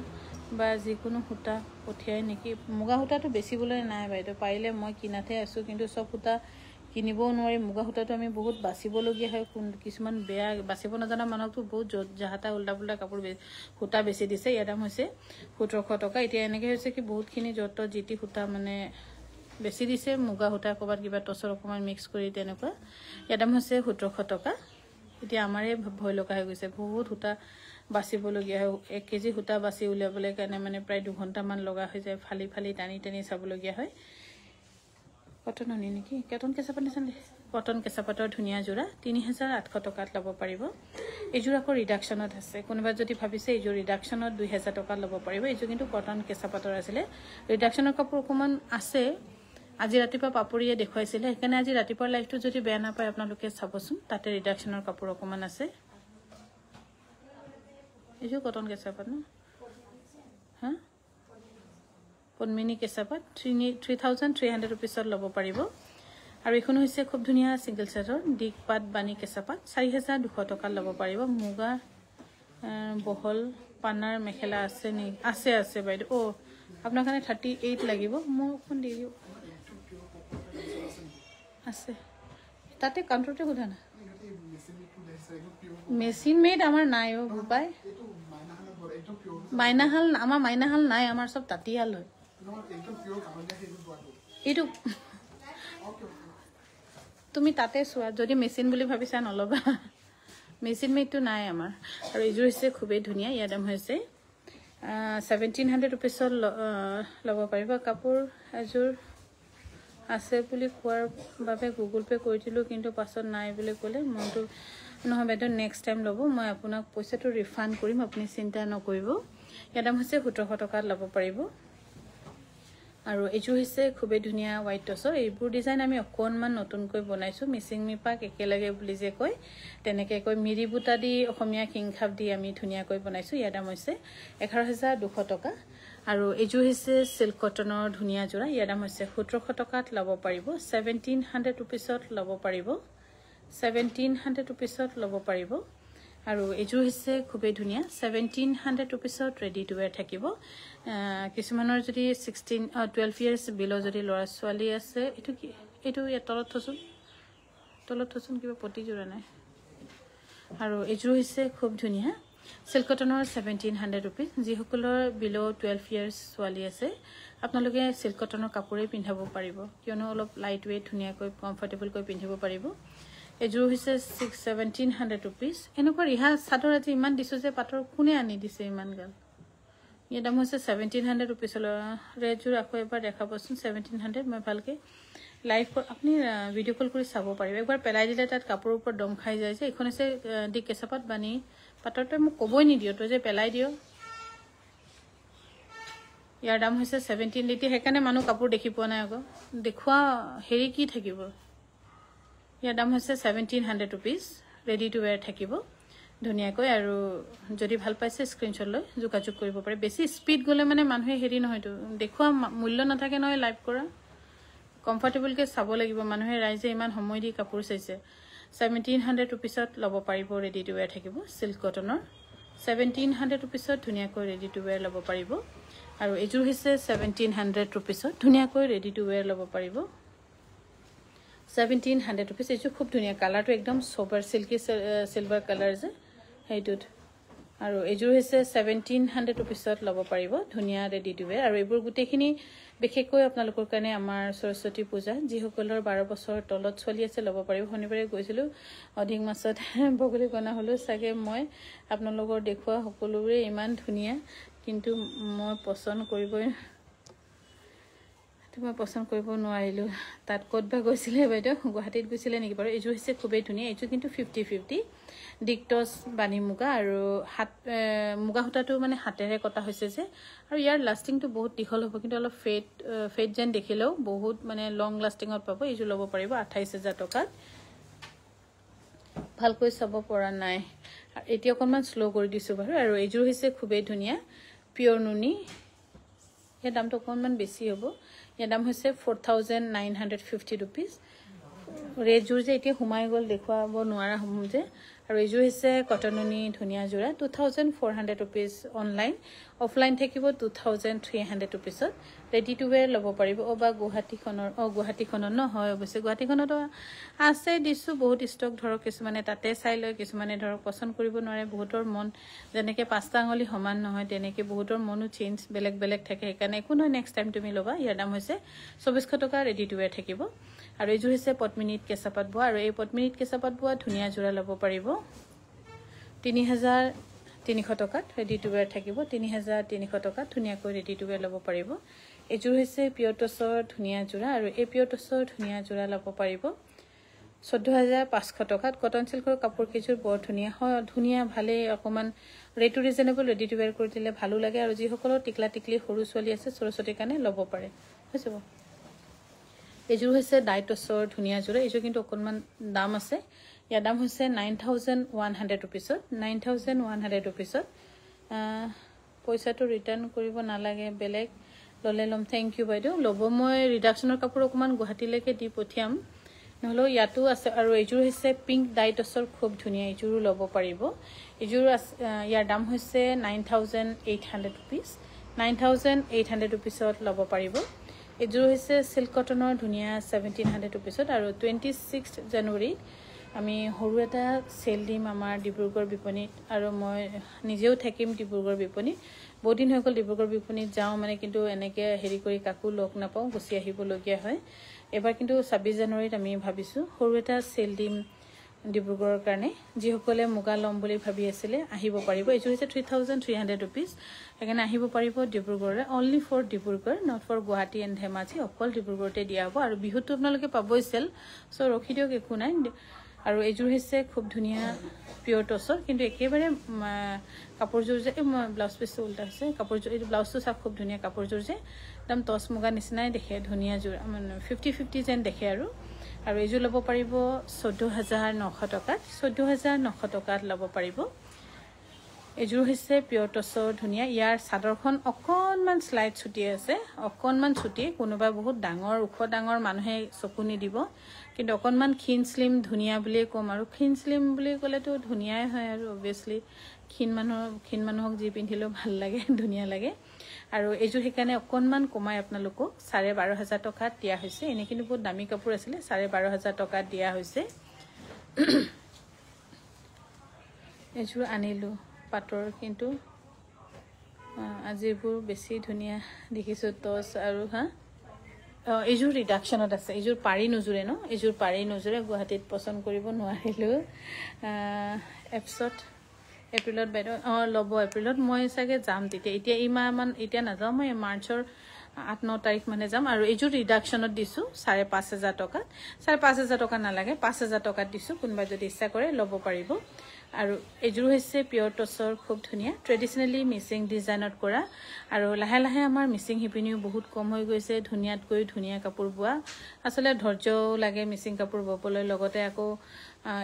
বা যিকোনো হুটা পঠিয়াই নেকি মুগা হুটাটো বেছিবলৈ নাই বাইদেউ পাৰিলে মই কিনাতে আছো কিন্তু সব হুটা কিনিবও নোৱাৰি মুগা হুটাটো আমি বহুত বাছিবলগীয়া হয় কিছুমান বেয়া বাছিব নজনা মানুহটো বহুত জাহাতা উল্টা পুল্টা কাপোৰ হুটা বেছি দিছে ইয়াৰ দাম হৈছে 1700 টকা এতিয়া এনেকৈ হৈছে কি বহুতখিনি যত জিটি হুটা মানে বেছি দিছে মুগা হুটা কবাত কিবা টসৰ অকমান মিক্স কৰি তেনেকুৱা ইয়াৰ দাম হৈছে 1700 টকা এতিয়া আমাৰে ভয় লগা হৈ গৈছে বহুত হুটা বাছিবলগীয়া হয় 1 কেজি হুটা বাছি উলিয়াবলৈ কাৰণে মানে প্ৰায় 2 ঘণ্টা মান লগা হৈ যায় ফালি ফালি টানি টানি চাবলগীয়া হয় কটন হনি নেকি কটন কেঁচাপাত নিছানে কটন কেঁচাপাতৰ ধুনিয়া জোৰা 3,800 টকাত ল'ব পাৰিব এযোৰ আকৌ ৰিডাকশনত আছে কোনোবা যদি ভাবিছে এযোৰ ৰিডাকশনত 2,000 টকা ল'ব পাৰিব এযোৰ কিন্তু কটন কেঁচাপাতৰ আছিলে ৰিডাকশনৰ কাপোৰ অকমান আছে আজি ৰাতিপুৱা পাপৰিয়ে দেখুৱাইছিলে সেইকাৰণে আজি ৰাতিপুৱাৰ লাইভটো যদি বেয়া নাপায় আপোনালোকে চাবচোন তাতে ৰিডাকশনৰ কাপোৰ অকমান আছে এযোৰ কটন কেঁচাপাত ন হা পদ্মিনী কেঁচাপাত 3,300 rupeesত ল'ব পাৰিব আৰু এখন হৈছে খুব ধুনিয়া সিঙ্গেল সেটৰ দিকপাত বানি কেঁচাপাত 4,200 টকা ল'ব পাৰিব মুগা বহল পানাৰ মেখেলা আছে নি আছে আছে বাইদেউ ও আপোনাৰ কাৰণে 38 লাগিব মই কোন দি দিও আছে তাতে কাউন্টাৰতে গুধা না মেচিন মেড আমাৰ নাই ও বুপাই মাইনাহাল আমাৰ মাইনাহাল নাই আমাৰ সব তাতিয়াল হয় এইটো তুমি তাতে সোৱা যদি মেচিন বুলি ভাবিছা নলবা মেচিন মেডটো নাই আমাৰ আৰু এযোৰ হৈছে খুবেই ধুনিয়া ইয়াৰ দাম হৈছে 1,700 rupeesত ল'ব পাৰিব কাপোৰ এযোৰ আছে বুলি কোৱাৰ বাবে গুগল পে কৰি দিলো কিন্তু পাছত নাই বুলি ক'লে মনটো নহয় বাইদেউ নেক্সট টাইম ল'ব মই আপোনাক পইচাটো ৰিফান্ড কৰিম আপুনি চিন্তা নকৰিব ইয়াৰ দাম হৈছে 1,700 টকাত ল'ব পাৰিব আৰু এযোৰ হৈছে খুবেই ধুনিয়া হোৱাইট টসৰ এইবোৰ ডিজাইন আমি অকনমান নতুনকৈ বনাইছো মিচিং মিপাক একেলগে বুলি যে কয় তেনেকৈ কৈ মিৰি বুটা দি অসমীয়া কিংখাপ দি আমি ধুনিয়াকৈ বনাইছো ইয়াৰ দাম হৈছে 11,200 টকা আৰু এযোৰ হৈছে সিল্ক কটনৰ ধুনিয়া জোৰা ইয়াৰ দাম হৈছে 1,700 টকাত ল'ব পাৰিব 1,700 rupeesত ল'ব পাৰিব 1,700 rupeesত ল'ব পাৰিব আৰু এযোৰ হৈছে খুবেই ধুনিয়া 1,700 rupeesত ৰেডি টু ওয়্যাৰ থাকিব কিছুমানৰ যদি 12 ইয়াৰ্স বিলো যদি লৰা ছোৱালী আছে এটো কি এটো তলত থচোন কিবা পটি জোৰা নাই আৰু এযোৰ হৈছে খুব ধুনিয়া সিল্ক কটনৰ 1,700 rupees যিসকলৰ বিলো 12 ইয়াৰ্স ছোৱালী আছে আপোনালোকে সিল্ক কটনৰ কাপোৰে পিন্ধাব পাৰিব কিয়নো অলপ লাইট ওয়েট ধুনিয়াকৈ কমফৰ্টেবল কৈ পিন্ধিব পাৰিব এযোৰ হৈছে 1,700 rupees এনেকুৱা ৰিহা সাদৰ আজি ইমান দিছো যে পাটৰ কোনে আনি দিছে ইমান গাল ইয়াৰ দাম হৈছে 1,700 rupees ৰেজোৰ আকৌ এবাৰ দেখাবচোন 1,700 মই ভালকে লাইভ আপুনি ভিডিও কল কৰি চাব পাৰিব একবাৰ পেলাই দিলে তাত কাপোৰৰ ওপৰত দম খাই যায় যে এখন আছে দি কেঁচাপাত বানি পাটৰতে মোক কবই নিদিও তো যে পেলাই দিও ইয়াৰ দাম হৈছে 17 লিটি হেকানে মানুহ কাপোৰ দেখি পোৱা নাই আকৌ দেখুৱা হেৰি কি থাকিব ইয়াৰ দাম হৈছে 1,700 rupees ৰেডি টু ওয়্যাৰ থাকিব ধুনিয়াকৈ আৰু যদি ভাল পাইছে স্ক্ৰিনশ্বট লৈ যোগাযোগ কৰিব পাৰে বেছি স্পিড গলে মানে মানুহে হেৰি নহয় তো দেখুৱা মূল্য নাথাকে নহয় লাইভ কৰা কমফৰ্টেবল কে চাব লাগিব মানুহে ৰাইজে ইমান সময় দি কাপোৰ চাইছে 1,700 rupeesত ল'ব পাৰিব ৰেডি টু ওয়্যাৰ থাকিব সিল্ক কটনৰ 1,700 rupeesত ধুনিয়াকৈ ৰেডি টু ওয়্যাৰ ল'ব পাৰিব আৰু এযোৰ হৈছে 1,700 rupeesত ধুনিয়াকৈ ৰেডি টু ওয়্যাৰ ল'ব পাৰিব 1700 rupees. এইযোৰ খুব ধুনীয়া কালাৰটো একদম সোপাৰ সিল্কি সিলভাৰ কালাৰ যে সেইটোত আৰু এইযোৰ হৈছে 1700 rupeesত ল'ব পাৰিব ধুনীয়া ৰেডি টু ওয়্যাৰ আৰু এইবোৰ গোটেইখিনি বিশেষকৈ আপোনালোকৰ কাৰণে আমাৰ সৰস্বতী পূজা যিসকলৰ 12 বছৰ তলত চলি আছে ল'ব পাৰিব শনিবাৰে গৈছিলো অধিক মাছত বগলী কণা হলো চাগে মই আপোনালোকৰ দেখুৱা সকলোৰে ইমান ধুনীয়া কিন্তু মই পছন্দ কৰিব নোৱাৰিলো তাত ক'তবা গৈছিলে বাইদেউ গুৱাহাটীত গৈছিলে নেকি বাৰু এইযোৰ হৈছে খুবেই ধুনীয়া এইযোৰ কিন্তু 50-50 ডিকটস বানি মুগা আৰু হাত মুগা সূতাটো মানে হাতেৰে কটা হৈছে যে আৰু ইয়াৰ লাষ্টিংটো বহুত দীঘল হ'ব কিন্তু অলপ ফেড যেন দেখিলেও বহুত মানে লং লাষ্টিঙত পাব এইযোৰ ল'ব পাৰিব 28000 টকাত ভালকৈ চাব পৰা নাই এতিয়া অকণমান স্লো কৰি দিছো বাৰু আৰু এইযোৰ হৈছে খুবেই ধুনীয়া পিয়ৰ নুনি ইয়াৰ দামটো অকণমান বেছি হ'ব ইয়াৰ দাম হৈছে 4950 rupees ৰেজুৰ যে এতিয়া হুমাই গল দেখুৱাব নোৱাৰা হ'ম যে আৰু এইযোৰ হৈছে কটননি ধুনীয়া জোৰা 2400 rupees অনলাইন অফলাইন থাকিব 2300 rupees ৰেডি টু ওয়্যাৰ ল'ব পাৰিব বা গুৱাহাটীখনৰ নহয় অৱশ্যে গুৱাহাটীখনত আছে দিছো বহুত ষ্টক ধৰক কিছুমানে তাতে চাই লয় কিছুমানে ধৰক পছন্দ কৰিব নোৱাৰে বহুতৰ মন যেনেকৈ পাঁচটা আঙুলি সমান নহয় তেনেকৈ বহুতৰ মনো চেঞ্জ বেলেগ বেলেগ থাকে সেইকাৰণে একো নহয় নেক্সট টাইম তুমি ল'বা ইয়াৰ দাম হৈছে 2400 টকা ৰেডি টু ওয়্যাৰ থাকিব আৰু এইযোৰ হৈছে পদ্মিনীত কেঁচাপাত বোৱা আৰু এই পদ্মিনীত কেঁচাপাত বোৱা ধুনীয়া জোৰা ল'ব পাৰিব 3300 টকাত ৰেডি টু ওয়্যাৰ থাকিব 3300 টকাত ধুনীয়াকৈ ৰেডি টু ওয়্যাৰ ল'ব পাৰিব এইযোৰ হৈছে পিয়ৰ টছৰ ধুনীয়া জোৰা আৰু এই পিয়ৰ টছৰ ধুনীয়া জোৰা ল'ব পাৰিব 14500 টকাত কটন সিল্কৰ কাপোৰ কেইযোৰ বৰ ধুনীয়া হয় ধুনীয়া ভালে অকমান rate to reasonable ready to wear কৰি দিলে ভালো লাগে আৰু যিসকলৰ টিকলা টিকলি সৰু ছোৱালী আছে সৰস্বতীৰ কাৰণে ল'ব পাৰে হৈ যাব এইযোৰ হৈছে ডাইটছৰ ধুনীয়া জোৰা এইযোৰ কিন্তু অকণমান দাম আছে ইয়াৰ দাম হৈছে 9100 rupeesত 9100 rupeesত পইচাটো ৰিটাৰ্ণ কৰিব নালাগে বেলেগ ললে লম থ্যাংক ইউ বাইদেউ ল'ব মই ৰিডাকচনৰ কাপোৰ অকমান গুৱাহাটীলৈকে দি পঠিয়াম নহলো ইয়াতো আছে আৰু এইযোৰ হৈছে পিংক ডাইটছৰ খুব ধুনীয়া এইযোৰো ল'ব পাৰিব এইযোৰ ইয়াৰ দাম হৈছে 9800 rupees 9800 rupeesত ল'ব পাৰিব এইযোৰ হৈছে সিল্ক কটনৰ ধুনীয়া 1700 rupeesত আৰু 26 জানুৱাৰী আমি হৰু এটা সেল দিম আমাৰ ডিব্ৰুগড় বিপণীত আৰু মই নিজেও থাকিম ডিব্ৰুগড় বিপণীত বহুত দিন হৈ গ'ল ডিব্ৰুগড় বিপণীত যাওঁ মানে কিন্তু এনেকৈ হেৰি কৰি কাকো লগ নাপাওঁ গুচি আহিবলগীয়া হয় এবাৰ কিন্তু 26 জানুৱাৰীত আমি ভাবিছো হৰু এটা সেল দিম ডিব্ৰুগড়ৰ কাৰণে যিসকলে মুগা লম বুলি ভাবি আছিল আহিব পাৰিব এইযোৰ হৈছে 3300 rupees এখানে আহিব পাৰিব ডিব্ৰুগড়ৰে only for Dibrugarh not for Guwahati and Dhemaji অকল ডিব্ৰুগড়তে দিয়া হ'ব আৰু বিহুটো আপোনালোকে পাবই সেল সো ৰখি দিওক একো নাই আৰু এইযোৰ হৈছে খুব ধুনীয়া পিয়ৰ টছৰ কিন্তু একেবাৰে কাপোৰযোৰ যে ব্লাউজ পিছটো উল্টা হৈছে কাপোৰযোৰ এই ব্লাউজটো চাক খুব ধুনীয়া কাপোৰযোৰ যে একদম টছ মুগা নিচিনাই দেখে ধুনীয়া জোৰ মানে 50-50 যেন দেখে আৰু এইযোৰ ল'ব পাৰিব 14900 টকাত 14900 টকাত ল'ব পাৰিব এইযোৰ হৈছে পিয়ৰ টছৰ ধুনীয়া ইয়াৰ চাদৰখন অকণমান স্লাইড ছুটি আছে অকণমান ছুটি কোনোবা বহুত ডাঙৰ ওখ ডাঙৰ মানুহে চকু নিদিব কিন্তু অকণমান ক্ষীণ স্লিম ধুনীয়া বুলি কম আৰু ক্ষীণ স্লিম বুলি ক'লেতো ধুনীয়াই হয় আৰু অবভিয়াছলি ক্ষীণ মানুহক যি পিন্ধিলেও ভাল লাগে ধুনীয়া লাগে আৰু এইযোৰ সেইকাৰণে অকণমান কমাই আপোনালোকক 12500 টকাত দিয়া হৈছে এনে কিন্তু বহুত দামী কাপোৰ আছিল 12500 টকাত দিয়া হৈছে এইযোৰ আনিলো পাটৰ কিন্তু আজিবোৰ বেছি ধুনীয়া দেখিছো টছ আৰু হা এইযোৰ ৰিডাকশনত আছে এইযোৰ পাৰি নজুৰে ন এইযোৰ পাৰি নজুৰে গুৱাহাটীত পছন্দ কৰিব নোৱাৰিলো এপ্ৰিলত বাইদেউ ল'ব এপ্ৰিলত মই চাগে যাম তেতিয়া এতিয়া ইমান এতিয়া নাযাওঁ মই মাৰ্চৰ 8-9 তাৰিখ মানে যাম আৰু এইযোৰ ৰিডাকশনত দিছো 5500 টকাত 5500 টকা নালাগে 5000 টকাত দিছো কোনোবা যদি ইচ্ছা কৰে ল'ব পাৰিব আৰু এইযোৰ হৈছে পিয়ৰ টছৰ খুব ধুনীয়া ট্ৰেডিশনেলি মিচিং ডিজাইনত কৰা আৰু লাহে লাহে আমাৰ মিচিং হিপিনিও বহুত কম হৈ গৈছে ধুনীয়াতকৈ ধুনীয়া কাপোৰ বোৱা আসলে ধৈৰ্যও লাগে মিচিং কাপোৰ ববলৈ লগতে আকৌ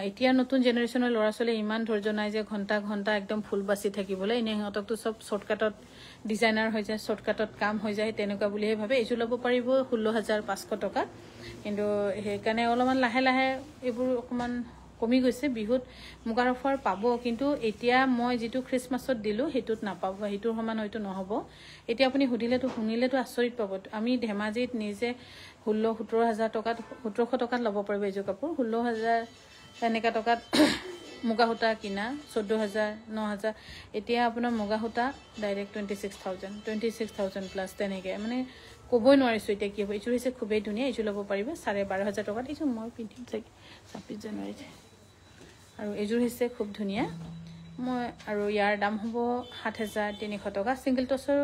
এতিয়া নতুন জেনাৰেশনৰ ল'ৰা ছোৱালী ইমান ধৈৰ্য নাই যে ঘন্টা ঘন্টা একদম ফুল বাছি থাকিবলৈ এনে হতকটো সব শৰ্টকাটত ডিজাইনাৰ হৈ যায় শৰ্টকাটত কাম হৈ যায় তেনেকুৱা বুলিহে ভাবে এইযোৰ ল'ব পাৰিব 16500 টকা কিন্তু সেইকাৰণে অলপমান লাহে লাহে এইবোৰ অকমান কমি গৈছে বিহুত মুগাৰ অফাৰ পাব কিন্তু এতিয়া মই যেটো খ্ৰীষ্টমাছত দিলো হেতুত নাপাব হেতুৰ সমান হয়তো নহব এতিয়া আপুনি শুনিলেতো আচৰিত পাব আমি ধেমাজিত নিজে 16-17,000 টকাত 1700 টকাত ল'ব পাৰিব এজো কাপোৰ 16,000 এনেকা টকাত মুগা সূতা কিনা 14,000 9,000 এতিয়া আপোনাৰ মুগা সূতা ডাইৰেক্ট 26,000 প্লাস তেনেকে মানে কবই নোৱাৰিছো এতিয়া কি হ'ব এইটো হৈছে খুবেই ধুনীয়া এইটো ল'ব পাৰিব 12,500 টকাত এইটো মই পিন্ধিম চাগে 26 জানুৱাৰীত আৰু এইযোৰ হৈছে খুব ধুনীয়া মই আৰু ইয়াৰ দাম হ'ব 7,300 টকা সিঙ্গল টছৰ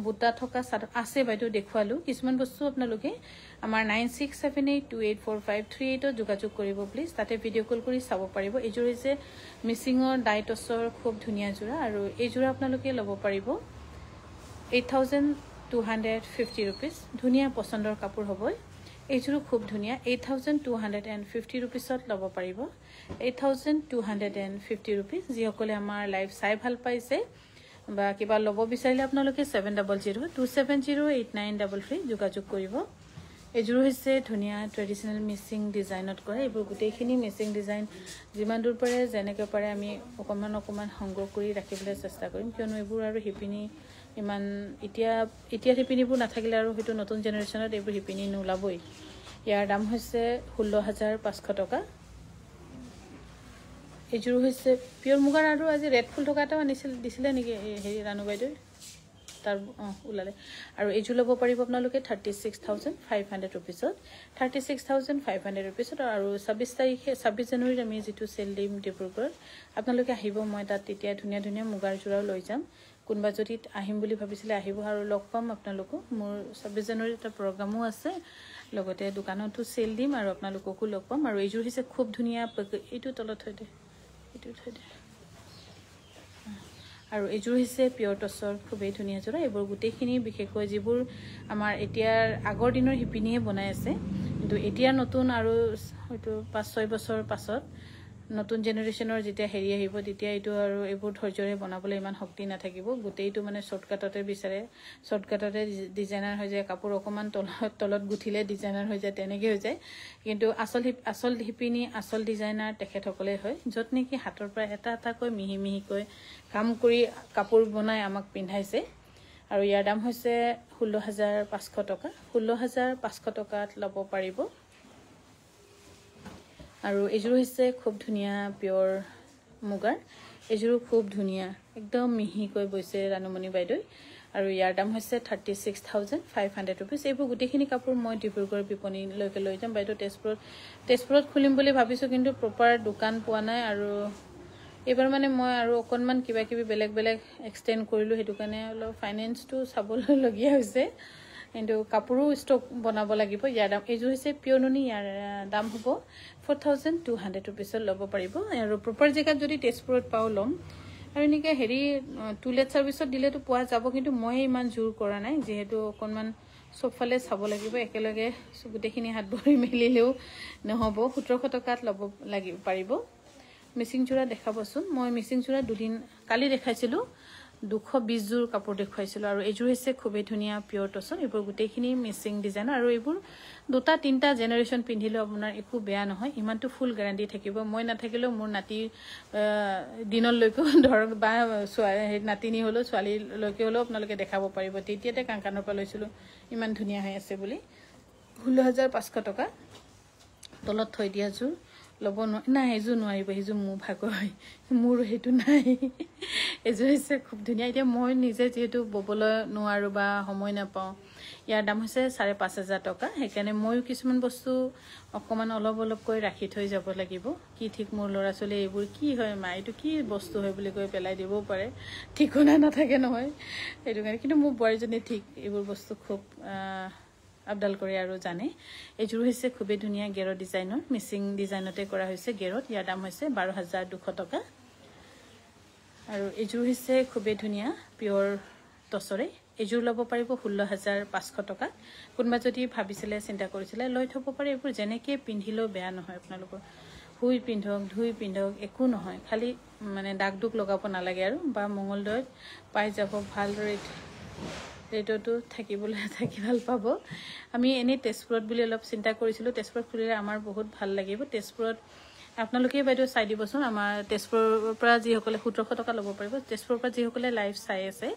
বুটা থকা আছে বাইদেউ দেখুৱালো কিছুমান বস্তু আপোনালোকে আমাৰ 9678284538 যোগাযোগ কৰিব প্লিজ তাতে ভিডিও কল কৰি চাব পাৰিব এইযোৰ হৈছে মিচিঙৰ ডাইটছৰ খুব ধুনীয়া জোৰা আৰু এই জোৰা আপোনালোকে ল'ব পাৰিব 8,250 rupees ধুনীয়া পছন্দৰ কাপোৰ হ'ব এইযোৰ খুব ধুনীয়া 8,250 rupeesত ল'ব পাৰিব 8,250 rupees যিসকলে আমাৰ লাইভ চাই ভাল পাইছে বা কিবা ল'ব বিচাৰিলে আপোনালোকে 7002708933 যোগাযোগ কৰিব এইযোৰ হৈছে ধুনীয়া ট্ৰেডিশনাল মিচিং ডিজাইনত কৰে এইবোৰ গোটেইখিনি মিচিং ডিজাইন যিমান দূৰ পাৰে যেনেকৈ পাৰে আমি অকমান সংগ্ৰহ কৰি ৰাখিবলৈ চেষ্টা কৰিম কিয়নো এইবোৰ আৰু হিপিনি ইমান এতিয়া হিপিনিবোৰ নাথাকিলে আৰু হেতু নতুন জেনাৰেশনত এইবোৰ হিপিনি নোলাবই ইয়াৰ দাম হৈছে 16,500 টকা এইযোৰ হৈছে পিয়ৰ মুগাৰ আৰু আজি ৰেড ফুল টকাটা দিছিলে নেকি হেৰি ৰানু বাইদেউ তাৰ উলালে আৰু এইযোৰ ল'ব পাৰিব আপোনালোকে 36,500 rupeesত 36,500 rupeesত আৰু 26 জানুৱাৰীত আমি যেটো সেল দিম ডিব্ৰুগড় আপোনালোকে আহিব মই তাত তেতিয়া ধুনীয়া মুগাৰ জোৰাও লৈ যাম কোনবা যদি আহিম বুলি ভাবিছিলে আহিব আৰু লগ পাম আপোনালোকো মোৰ 26 জানুৱাৰীত এটা প্ৰগ্ৰামো আছে লগতে দোকানতো সেল দিম আৰু আপোনালোককো লগ পাম আৰু এইযোৰ হৈছে খুব ধুনীয়া এইটো তলত থৈ দে আৰু এইযোৰ হৈছে পিয়ৰ টছৰ খুবেই ধুনীয়া জোৰা এইবোৰ গোটেইখিনি বিশেষকৈ যিবোৰ আমাৰ এতিয়াৰ আগৰ দিনৰ হিপিনিয়ে বনাই আছে কিন্তু এতিয়া নতুন আৰু হয়তো 5-6 বছৰ পাছত নতুন জেনাৰেশনৰ যেতিয়া হেৰি আহিব তেতিয়া এইটো আৰু এইবোৰ ধৈৰ্যৰে বনাবলৈ ইমান শক্তি নাথাকিব গোটেইটো মানে শৰ্টকাটতে বিচাৰে শৰ্টকাটতে ডিজাইনাৰ হৈ যায় কাপোৰ অকমান তলত গুঠিলে ডিজাইনাৰ হৈ যায় তেনেকৈ হৈ যায় কিন্তু আসল হিপিনি আসল ডিজাইনাৰ তেখেতসকলে হয় যত নেকি হাতৰ পৰা এটা কৈ মিহিকৈ কাম কৰি কাপোৰ বনাই আমাক পিন্ধাইছে আৰু ইয়াৰ দাম হৈছে 16,500 টকা 16,500 টকাত ল'ব পাৰিব আৰু এইযোৰ হৈছে খুব ধুনীয়া পিয়ৰ মুগাৰ এইযোৰ খুব ধুনীয়া একদম মিহিকৈ বৈছে ৰানুমণি বাইদেউ আৰু ইয়াৰ দাম হৈছে 36,500 rupees এইবোৰ গোটেইখিনি কাপোৰ মই ডিব্ৰুগড় বিপণীলৈকে লৈ যাম বাইদেউ তেজপুৰত খুলিম বুলি ভাবিছো কিন্তু প্ৰপাৰ দোকান পোৱা নাই আৰু এবাৰ মানে মই আৰু অকনমান কিবা কিবি বেলেগ এক্সটেন্ড কৰিলো হেতু কাৰণে অলপ ফাইনান্সটো চাবলৈ লগিয়া হৈছে কিন্তু কাপোৰো ষ্টক বনাব লাগিব ইয়াৰ দাম এইযোৰ হৈছে পিয়নুনি ইয়াৰ দাম হ'ব 4,200 rupees ল'ব পাৰিব আৰু প্ৰপাৰ জেগাত যদি তেজপুৰত পাও লম আৰু এনেকৈ হেৰি টুলেট সাৰ্ভিসত দিলেতো পোৱা যাব কিন্তু মই ইমান জোৰ কৰা নাই যেহেতু অকনমান সবফালে চাব লাগিব একেলগে গোটেইখিনি হাত ভৰি মেলিলেও নহব 1,700 টকাত ল'ব লাগিব পাৰিব মিচিং জোৰা দেখাবচোন মই মিচিং জোৰা দুদিন কালি দেখাইছিলো 220 জোৰ কাপোৰ দেখুৱাইছিলো আৰু এইযোৰ হৈছে খুবেই ধুনীয়া পিয়ৰ টছৰ এইবোৰ গোটেইখিনি মিচিং ডিজাইন আৰু এইবোৰ দুটা তিনটা জেনাৰেশন পিন্ধিলে আপোনাৰ একো বেয়া নহয় ইমানটো ফুল গ্যাৰান্টি থাকিব মই নাথাকিলেও মোৰ নাতি দিনলৈকে ধৰক বা নাতিনি হলো ছোৱালী লৈকে হলো আপোনালোকে দেখাব পাৰিব তেতিয়াতে কাংকানৰ পৰা লৈছিলো ইমান ধুনীয়া হৈ আছে বুলি 16,500 টকা তলত থৈ দিয়া জোৰ ল'ব নাই এজো নোৱাৰিব এজো মোৰ ভাগৰ মোৰ হেতু নাই এজো হৈছে খুব ধুনীয়া এতিয়া মই নিজে যেহেতু ববলৈ নোৱাৰো বা সময় নাপাওঁ ইয়াৰ দাম হৈছে 5,500 টকা সেইকাৰণে মইও কিছুমান বস্তু অকমান অলপ কৈ ৰাখি থৈ যাব লাগিব কি ঠিক মোৰ লৰা চলে এইবোৰ কি হয় মা এইটো কি বস্তু হয় বুলি কৈ পেলাই দিব পাৰে ঠিকনা নাথাকে নহয় এইটো কাৰণে কিন্তু মোৰ বয়জনে ঠিক এইবোৰ বস্তু খুব আবদাল কৰে আৰু জানে এইযোৰ হৈছে খুবেই ধুনীয়া গেৰ ডিজাইনৰ মিচিং ডিজাইনতে কৰা হৈছে গেৰত ইয়াৰ দাম হৈছে 12,200 টকা আৰু এইযোৰ হৈছে খুবেই ধুনীয়া পিয়ৰ টছৰে এইযোৰ ল'ব পাৰিব 16,500 টকা কোনবা যদি ভাবিছিলে চিন্তা কৰিছিলে লৈ থব পাৰে এইবোৰ যেনেকৈ পিন্ধিলেও বেয়া নহয় আপোনালোকৰ হুই পিন্ধক ধুই পিন্ধক একো নহয় খালি মানে দাগ দুক লগাব নালাগে আৰু বা মঙ্গলদৈত পাই যাব ভাল ৰেটতো থাকিবলৈ থাকি ভাল পাব আমি এনে তেজপুৰত বুলি অলপ চিন্তা কৰিছিলো তেজপুৰত খুলিলে আমাৰ বহুত ভাল লাগিব তেজপুৰত আপোনালোকে বাইদেউ চাই দিবচোন আমাৰ তেজপুৰৰ পৰা যিসকলে 1700 টকা ল'ব পাৰিব তেজপুৰৰ পৰা যিসকলে লাইভ চাই আছে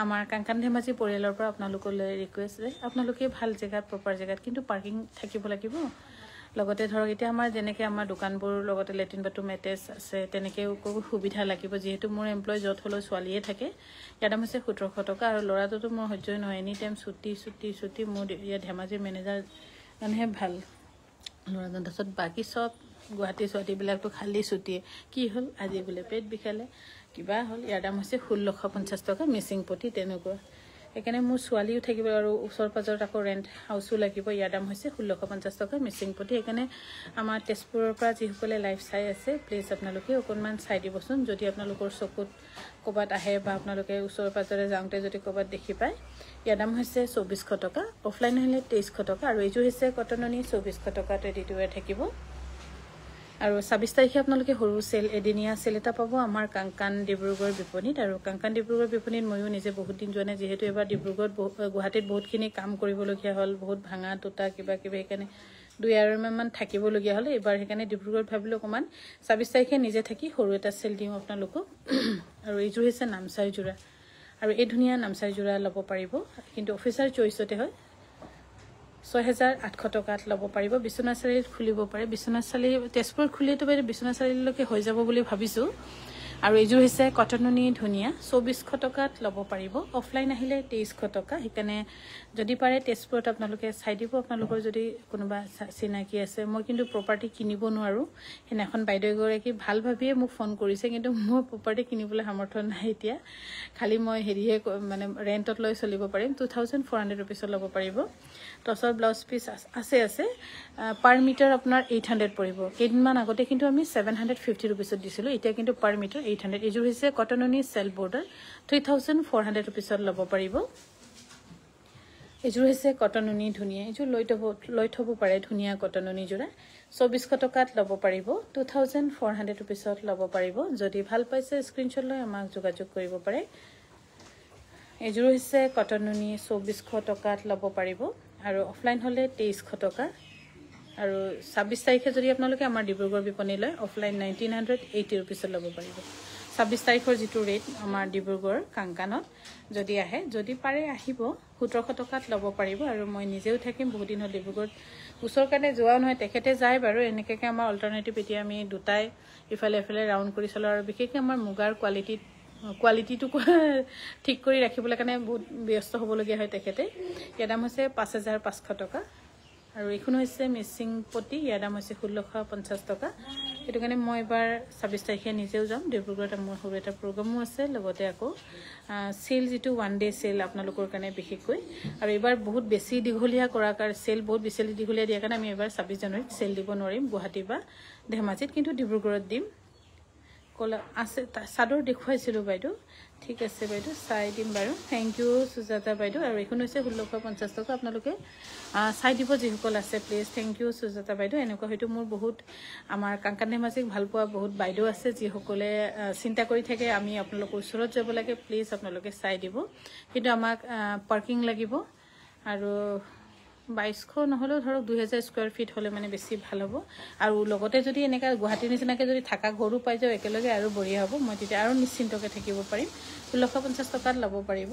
আমাৰ কাংকান ধেমাজি পৰিয়ালৰ পৰা আপোনালোকলৈ ৰিকুৱেষ্ট যে আপোনালোকে ভাল জেগাত প্ৰপাৰ জেগাত কিন্তু পাৰ্কিং থাকিব লাগিব লগতে ধৰক এতিয়া আমাৰ যেনেকৈ আমাৰ দোকানবোৰ লগতে লেট্ৰিন বাথৰুম এটেচ আছে তেনেকৈ সুবিধা লাগিব যিহেতু মোৰ এমপ্লয় য'ত হ'লেও ছোৱালীয়ে থাকে ইয়াৰ দাম হৈছে 1700 টকা আৰু ল'ৰাটোতো মোৰ সহ্যই নহয় এনি টাইম ছুটি মোৰ ইয়াত ধেমাজিৰ মেনেজাৰ কাৰণেহে ভাল ল'ৰাজন তাৰপিছত বাকী চব গুৱাহাটী ছোৱালীবিলাকতো খালী ছুটিয়ে কি হ'ল আজি বোলে পেট বিষালে কিবা হ'ল ইয়াৰ দাম হৈছে 1650 টকা মিচিং পটি তেনেকুৱা সেইকাৰণে মোৰ ছোৱালীও থাকিব আৰু ওচৰ পাজৰত আকৌ ৰেণ্ট হাউচো লাগিব ইয়াৰ দাম হৈছে 1650 টকা মিচিং পটি সেইকাৰণে আমাৰ তেজপুৰৰ পৰা যিসকলে লাইভ চাই আছে প্লিজ আপোনালোকে অকণমান চাই দিবচোন যদি আপোনালোকৰ চকুত ক'ৰবাত আহে বা আপোনালোকে ওচৰ পাজৰে যাওঁতে যদি ক'ৰবাত দেখি পায় ইয়াৰ দাম হৈছে 2400 টকা অফলাইন হ'লে 2300 টকা আৰু এইযোৰ হৈছে কটননি 2400 টকা ৰেডি টু ৱেৰ থাকিব আৰু 26 তাৰিখে আপোনালোকে সৰু সেল এদিনীয়া সেল এটা পাব আমাৰ কাংকান ডিব্ৰুগড় বিপণীত আৰু কাংকান ডিব্ৰুগড় বিপণীত ময়ো নিজে বহুত দিন যোৱা নাই যিহেতু এবাৰ ডিব্ৰুগড়ত গুৱাহাটীত বহুতখিনি কাম কৰিবলগীয়া হ'ল বহুত ভাঙা টুটা কিবা কিবি সেইকাৰণে 2 মান থাকিবলগীয়া হ'ল এবাৰ সেইকাৰণে ডিব্ৰুগড়ত ভাবিলোঁ অকণমান 26 তাৰিখে নিজে থাকি সৰু এটা সেল দিওঁ আপোনালোকক আৰু এইযোৰ হৈছে নামচাই যোৰা আৰু এই ধুনীয়া নামচাই যোৰা ল'ব পাৰিব কিন্তু অফিচাৰ চইচতে হয় 6800 টকাত ল'ব পাৰিব বিশ্বনাথ চাৰিআলিত খুলিব পাৰে বিশ্বনাথ চাৰিআলি তেজপুৰ খুলিটো বাইদেউ বিশ্বনাথ চাৰিআলিলৈকে হৈ যাব বুলি ভাবিছোঁ আৰু এইযোৰ হৈছে কটননি ধুনীয়া 2400 টকাত ল'ব পাৰিব অফলাইন আহিলে 2300 টকা সেইকাৰণে যদি পাৰে তেজপুৰত আপোনালোকে চাই দিব আপোনালোকৰ যদি কোনোবা চিনাকি আছে মই কিন্তু প্ৰপাৰ্টি কিনিব নোৱাৰোঁ সেইদিনাখন বাইদেউ এগৰাকী ভাল ভাবিয়ে মোক ফোন কৰিছে কিন্তু মই প্ৰপাৰ্টি কিনিবলৈ সামৰ্থ্য নাই এতিয়া খালি মই হেৰিহে মানে ৰেণ্টত লৈ চলিব পাৰিম 2400 ৰুপিছত ল'ব পাৰিব টছৰ ব্লাউজ পিচ আছে পাৰ মিটাৰ আপোনাৰ 800 পৰিব কেইদিনমান আগতে কিন্তু আমি 750 ৰুপিছত দিছিলোঁ এতিয়া কিন্তু পাৰ মিটাৰ 800 এইযোৰ হৈছে কটননি সেল্ফ বৰ্ডাৰ 3400 ৰুপিছত ল'ব পাৰিব এইযোৰ হৈছে কটননি ধুনীয়া এইযোৰ লৈ থ'ব পাৰে ধুনীয়া কটননি যোৰা 2400 টকাত ল'ব পাৰিব 2400 ৰুপিছত ল'ব পাৰিব যদি ভাল পাইছে স্ক্ৰীনশ্বট লৈ আমাক যোগাযোগ কৰিব পাৰে এইযোৰ হৈছে কটননি 2400 টকাত ল'ব পাৰিব আৰু অফলাইন হ'লে 2300 টকা আৰু 26 তাৰিখে যদি আপোনালোকে আমাৰ ডিব্ৰুগড় বিপণীলৈ অফলাইন 1980 ৰুপিছত ল'ব পাৰিব 26 তাৰিখৰ যিটো ৰেট আমাৰ ডিব্ৰুগড় কাংকানত যদি আহে যদি পাৰে আহিব 1700 টকাত ল'ব পাৰিব আৰু মই নিজেও থাকিম বহুত দিন হ'ল ডিব্ৰুগড়ত ওচৰ কাৰণে যোৱা নহয় তেখেতে যায় বাৰু এনেকৈ আমাৰ অল্টাৰনেটিভ এতিয়া আমি দুটাই ইফালে এফালে ৰাউণ্ড কৰি চলোঁ আৰু বিশেষকৈ আমাৰ মুগাৰ কোৱালিটিটো ঠিক কৰি ৰাখিবলৈ কাৰণে বহুত ব্যস্ত হ'বলগীয়া হয় তেখেতে ইয়াৰ দাম হৈছে 5500 টকা আৰু এইখন হৈছে মিচিং পটি ইয়াৰ দাম হৈছে 1650 টকা সেইটো কাৰণে মই এবাৰ 26 তাৰিখে নিজেও যাম ডিব্ৰুগড়ত মোৰ সৰু এটা প্ৰগ্ৰামো আছে লগতে আকৌ সেল যিটো 1 ডে সেল আপোনালোকৰ কাৰণে বিশেষকৈ আৰু এবাৰ বহুত বেছি দীঘলীয়া কৰাৰ কাৰণে সেল বহুত বেছি দীঘলীয়া দিয়াৰ কাৰণে আমি এবাৰ 26 জানুৱাৰীত সেল দিব নোৱাৰিম গুৱাহাটী বা ধেমাজিত কিন্তু ডিব্ৰুগড়ত দিম কলা আছে চাদৰ দেখুৱাইছিলোঁ বাইদেউ ঠিক আছে বাইদেউ চাই দিম বাৰু থেংক ইউ সুজাতা বাইদেউ আৰু এইখন হৈছে 1650 টকা আপোনালোকে চাই দিব যিসকল আছে প্লিজ থেংক ইউ সুজাতা বাইদেউ এনেকুৱা হয়তো মোৰ বহুত আমাৰ কাংকান ধেমাজিক ভাল পোৱা বহুত বাইদেউ আছে যিসকলে চিন্তা কৰি থাকে আমি আপোনালোকৰ ওচৰত যাব লাগে প্লিজ আপোনালোকে চাই দিব কিন্তু আমাক পাৰ্কিং লাগিব আৰু 2200 নহ'লেও ধৰক 2000 স্কোৱাৰ ফিট হ'লে মানে বেছি ভাল হ'ব আৰু লগতে যদি এনেকা গুৱাহাটীৰ নিচিনাকৈ যদি থাকা ঘৰো পাই যাওঁ একেলগে আৰু বঢ়িয়া হ'ব মই তেতিয়া আৰু নিশ্চিন্তকৈ থাকিব পাৰিম 1650 টকাত ল'ব পাৰিব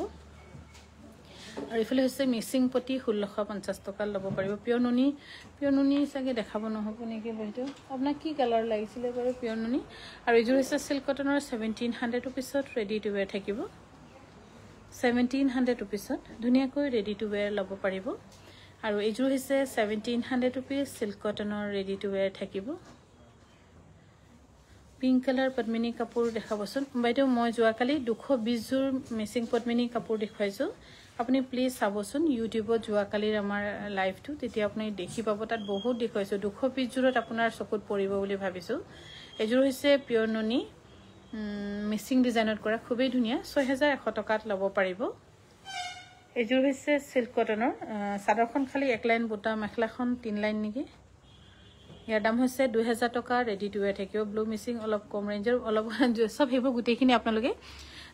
আৰু এইফালে হৈছে মিচিং পটি 1650 টকাত ল'ব পাৰিব পিয়ৰ নুনি চাগে দেখাব নহ'ব নেকি বাইদেউ আপোনাক কি কালাৰ লাগিছিলে বাৰু পিয়ৰ নুনি আৰু এইযোৰ হৈছে চিল্ক কটনৰ 1700 ৰুপিছত ৰেডি টু ৱেৰ থাকিব 1700 ৰুপিছত ধুনীয়াকৈ ৰেডি টু ৱেৰ ল'ব পাৰিব আৰু এইযোৰ হৈছে 1700 ৰুপিছ চিল্ক কটনৰ ৰেডি টু ৱেৰ থাকিব পিংক কালাৰ পদ্মিনী কাপোৰ দেখাবচোন বাইদেউ মই যোৱাকালি 220 যোৰ মিচিং পদ্মিনী কাপোৰ দেখুৱাইছোঁ আপুনি প্লিজ চাবচোন ইউটিউবত যোৱাকালিৰ আমাৰ লাইভটো তেতিয়া আপুনি দেখি পাব তাত বহুত দেখুৱাইছোঁ 220 যোৰত আপোনাৰ চকুত পৰিব বুলি ভাবিছোঁ এইযোৰ হৈছে পিয়ৰ নুনি মিচিং ডিজাইনত কৰা খুবেই ধুনীয়া 6100 টকাত ল'ব পাৰিব এইযোৰ হৈছে চিল্ক কটনৰ চাদৰখন খালি এক লাইন বুটা মেখেলাখন 3 লাইন নেকি ইয়াৰ দাম হৈছে 2000 টকা ৰেডি টু ৱেৰ থাকিব ব্লু মিচিং অলপ কম ৰেঞ্জৰ অলপ সব সেইবোৰ গোটেইখিনি আপোনালোকে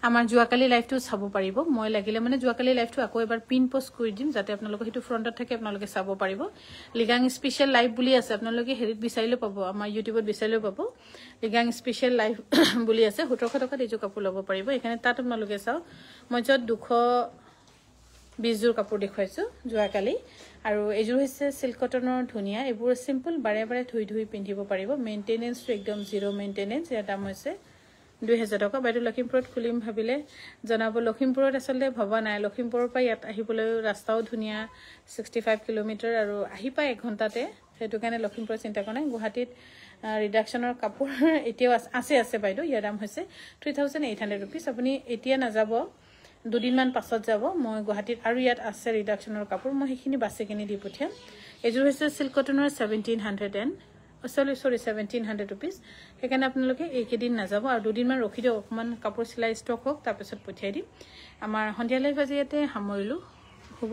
আমাৰ যোৱাকালি লাইভটো চাব পাৰিব মই লাগিলে মানে যোৱাকালি লাইভটো আকৌ এবাৰ পিন পোষ্ট কৰি দিম যাতে আপোনালোকে হেতু ফ্ৰণ্টত থাকে আপোনালোকে চাব পাৰিব লিগাং স্পেশাল লাইভ বুলি আছে আপোনালোকে হেৰিত বিচাৰিলে পাব আমাৰ ইউটিউবত বিচাৰিলে পাব লিগাং স্পেশাল লাইভ বুলি আছে 1700 টকাত এইটো কাপোৰ ল'ব পাৰিব এখানে তাত আপোনালোকে চাও মই যত 220 জোৰ কাপোৰ দেখুৱাইছো যোৱাকালি আৰু এজোৰ হৈছে সিল্ক কটনৰ ধুনিয়া এবোৰ সিম্পল বাৰে বাৰে ধুই পিন্ধিব পাৰিব মেইনটেনেন্সটো একদম জিৰো মেইনটেনেন্স ইয়াৰ দাম হৈছে 2000 টকা বাইদেউ লখিমপুৰত খুলিম ভাবিলে জনাব লখিমপুৰত আসলে ভবা নাই লখিমপুৰৰ পৰা ইয়াত আহিবলৈ ৰাস্তাও ধুনিয়া 65 কিলোমিটাৰ আৰু আহি পায় 1 ঘণ্টাতে হেতু কাৰণে লখিমপুৰ চিন্তা কৰা নাই গুৱাহাটীত ৰিডাকশনৰ কাপোৰ এতিয়াও আছে বাইদেউ ইয়াৰ দাম হৈছে 3800 रुपीस আপুনি এতিয়া না যাব দুদিন মান পাছত যাব মই গুৱাহাটীত আৰু ইয়াত আছে ৰিডাকশনৰ কাপোৰ মই হেখিনি বাছে কিনি দি পঠিয়াম এজোৰ হৈছে সিল্ক কটনৰ 1700 रुपीस হেকানে আপোনালোকে এইকেদিন না যাব আৰু দুদিন মান ৰখি দিও অকমান কাপোৰ সিলাই ষ্টক হক তাৰ পিছত পঠিয়াই দিম আমাৰ হন্দিয়া লাইভ আজি ইয়াতে সামৰিলো শুভ